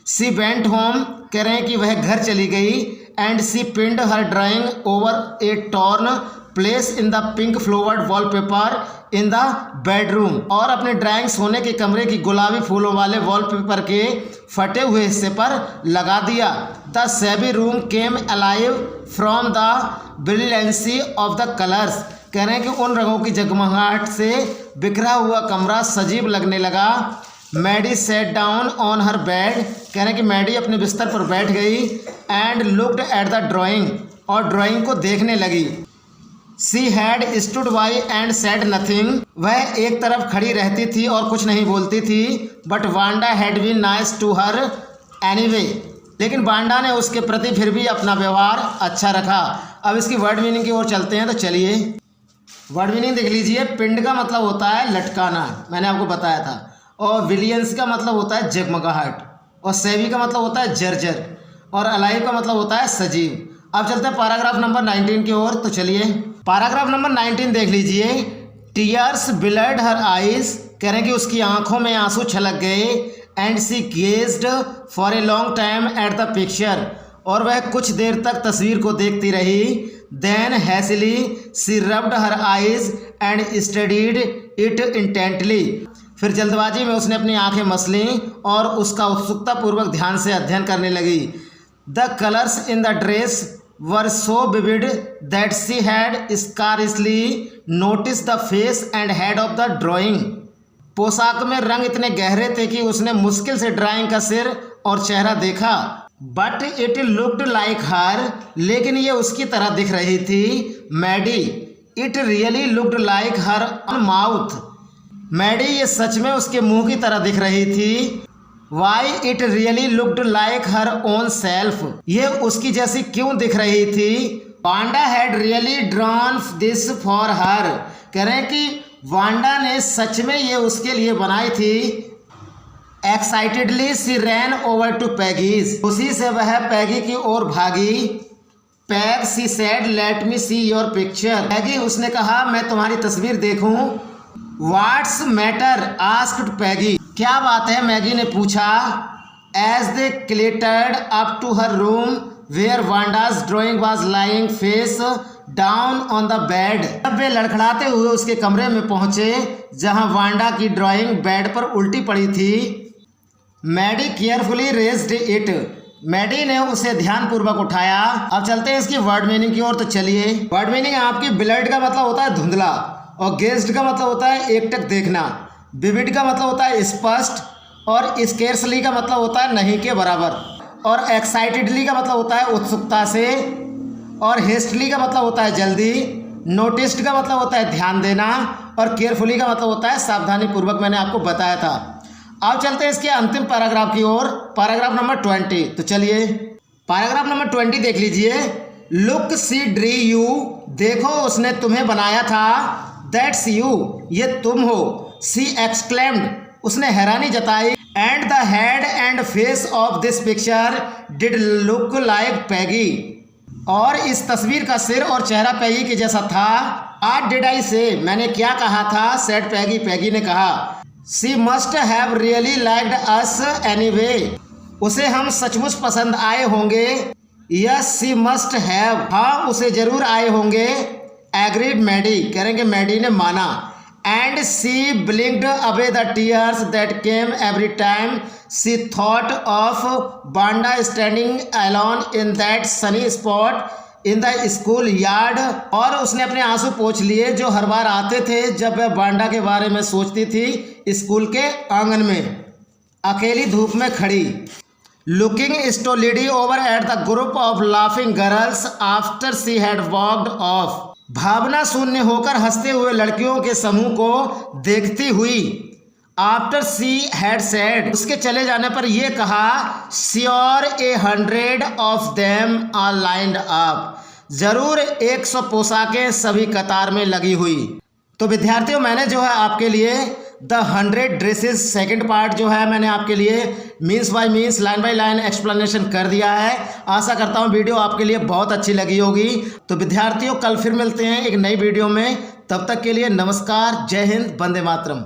सी वेंट होम, कह रहे हैं कि वह घर चली गई। And she pinned her drawing over a torn place in the pink flowered wallpaper in the bedroom, और अपने ड्राइंग सोने के कमरे की गुलाबी फूलों वाले वॉलपेपर के फटे हुए हिस्से पर लगा दिया। The SEBI room came alive from the brilliancy of the colours, कह रहे हैं कि उन रंगों की जगमगाहट से बिखरा हुआ कमरा सजीव लगने लगा। Maddie sat down on her bed, कह रहे हैं कि मैडी अपने बिस्तर पर बैठ गई। And looked at the drawing, और ड्राइंग को देखने लगी। सी had stood by and said nothing, वह एक तरफ खड़ी रहती थी और कुछ नहीं बोलती थी। But Wanda had been nice to her anyway, लेकिन वांडा ने उसके प्रति फिर भी अपना व्यवहार अच्छा रखा। अब इसकी वर्ड मीनिंग की ओर चलते हैं। तो चलिए वर्ड मीनिंग देख लीजिए। पिंड का मतलब होता है लटकाना, मैंने आपको बताया था। और विलियंस का मतलब होता है जगमगाहट। और सेवी का मतलब होता है जर्जर। और अलाइव का मतलब होता है सजीव। अब चलते हैं पैराग्राफ नंबर 19 की ओर। तो चलिए पैराग्राफ नंबर 19 देख लीजिए। टीयर्स ब्लड हर आईज, कह रहे हैं कि उसकी आंखों में आंसू छलक गए। And she gazed for a long time at the picture, और वह कुछ देर तक तस्वीर को देखती रही। Then hastily she rubbed her eyes and studied it intently, फिर जल्दबाजी में उसने अपनी आंखें मस लीं और उसका उत्सुकतापूर्वक ध्यान से अध्ययन करने लगी। The colours in the dress were so vivid that she had scarcely noticed the face and head of the drawing, पोशाक में रंग इतने गहरे थे कि उसने मुश्किल से ड्राइंग का सिर और चेहरा देखा। But it looked like her, लेकिन ये उसकी तरह दिख रही थी। Maddie, it really looked like her mouth, Maddie ये सच में उसके मुंह की तरह दिख रही थी। Why it really looked like her own self, ये उसकी जैसी क्यों दिख रही थी। Wanda had really drawn this for her, कह रहे हैं कि वांडा ने सच में ये उसके लिए बनाई थी। Excitedly she ran over to Peggy's, उसी से वह पैगी की ओर भागी। Peg she said let me see your picture, Peggy उसने कहा मैं तुम्हारी तस्वीर देखूं। व्हाट्स मैटर आस्क्ड पैगी, क्या बात है मैगी ने पूछा। As they clattered up to her room where Wanda's drawing was lying face down on the bed, जब वे लड़खड़ाते हुए उसके कमरे में पहुंचे जहां वांडा की ड्राइंग बेड पर उल्टी पड़ी थी। Maddie carefully raised it, Maddie ने उसे ध्यानपूर्वक उठाया। अब चलते हैं इसकी वर्ड मीनिंग की ओर। तो चलिए वर्ड मीनिंग आपकी ब्लड का मतलब होता है धुंधला, और गेज्ड का मतलब होता है एकटक देखना, विविड का मतलब होता है स्पष्ट, और स्केर्सली का मतलब होता है नहीं के बराबर, और एक्साइटेडली का मतलब होता है उत्सुकता से, और हेस्टली का मतलब होता है जल्दी, नोटिस्ड का मतलब होता है ध्यान देना, और केयरफुली का मतलब होता है सावधानी पूर्वक, मैंने आपको बताया था। अब चलते हैं इसके अंतिम पैराग्राफ की ओर, पैराग्राफ नंबर 20। तो चलिए पैराग्राफ नंबर 20 देख लीजिए। लुक सी ड्री यू, देखो उसने तुम्हें बनाया था। दैट्स यू, ये तुम हो। सी एक्सक्लेम्ड, उसने हैरानी जताई। And the head and face of this picture did look like Peggy, और इस तस्वीर का सिर और चेहरा पैगी के जैसा था। व्हाट डिड आई से, मैंने क्या कहा था। सेड पैगी, पैगी ने कहा। She must have really liked us anyway, उसे हम सचमुच पसंद आए होंगे। यस सी मस्ट हैव, हाँ उसे जरूर आए होंगे। एग्रीड मैडी, करेंगे मैडी ने माना। And she blinked away the tears that came every time she thought of Wanda standing alone in that sunny spot in the school yard, और उसने अपने आंसू पोंछ लिए जो हर बार आते थे जब वह वांडा के बारे में सोचती थी स्कूल के आंगन में अकेली धूप में खड़ी। Looking stolidly over at the group of laughing girls after she had walked off, भावना शून्य होकर हंसते हुए लड़कियों के समूह को देखती हुई। आफ्टर सी हैड सेड, उसके चले जाने पर यह कहा, sure 100 of them are lined up, जरूर 100 पोशाकें सभी कतार में लगी हुई। तो विद्यार्थियों, मैंने जो है आपके लिए द 100 ड्रेसेस सेकंड पार्ट जो है मैंने आपके लिए means by means, line by line explanation कर दिया है। आशा करता हूँ वीडियो आपके लिए बहुत अच्छी लगी होगी। तो विद्यार्थियों, कल फिर मिलते हैं एक नई वीडियो में। तब तक के लिए नमस्कार, जय हिंद, वंदे मातरम।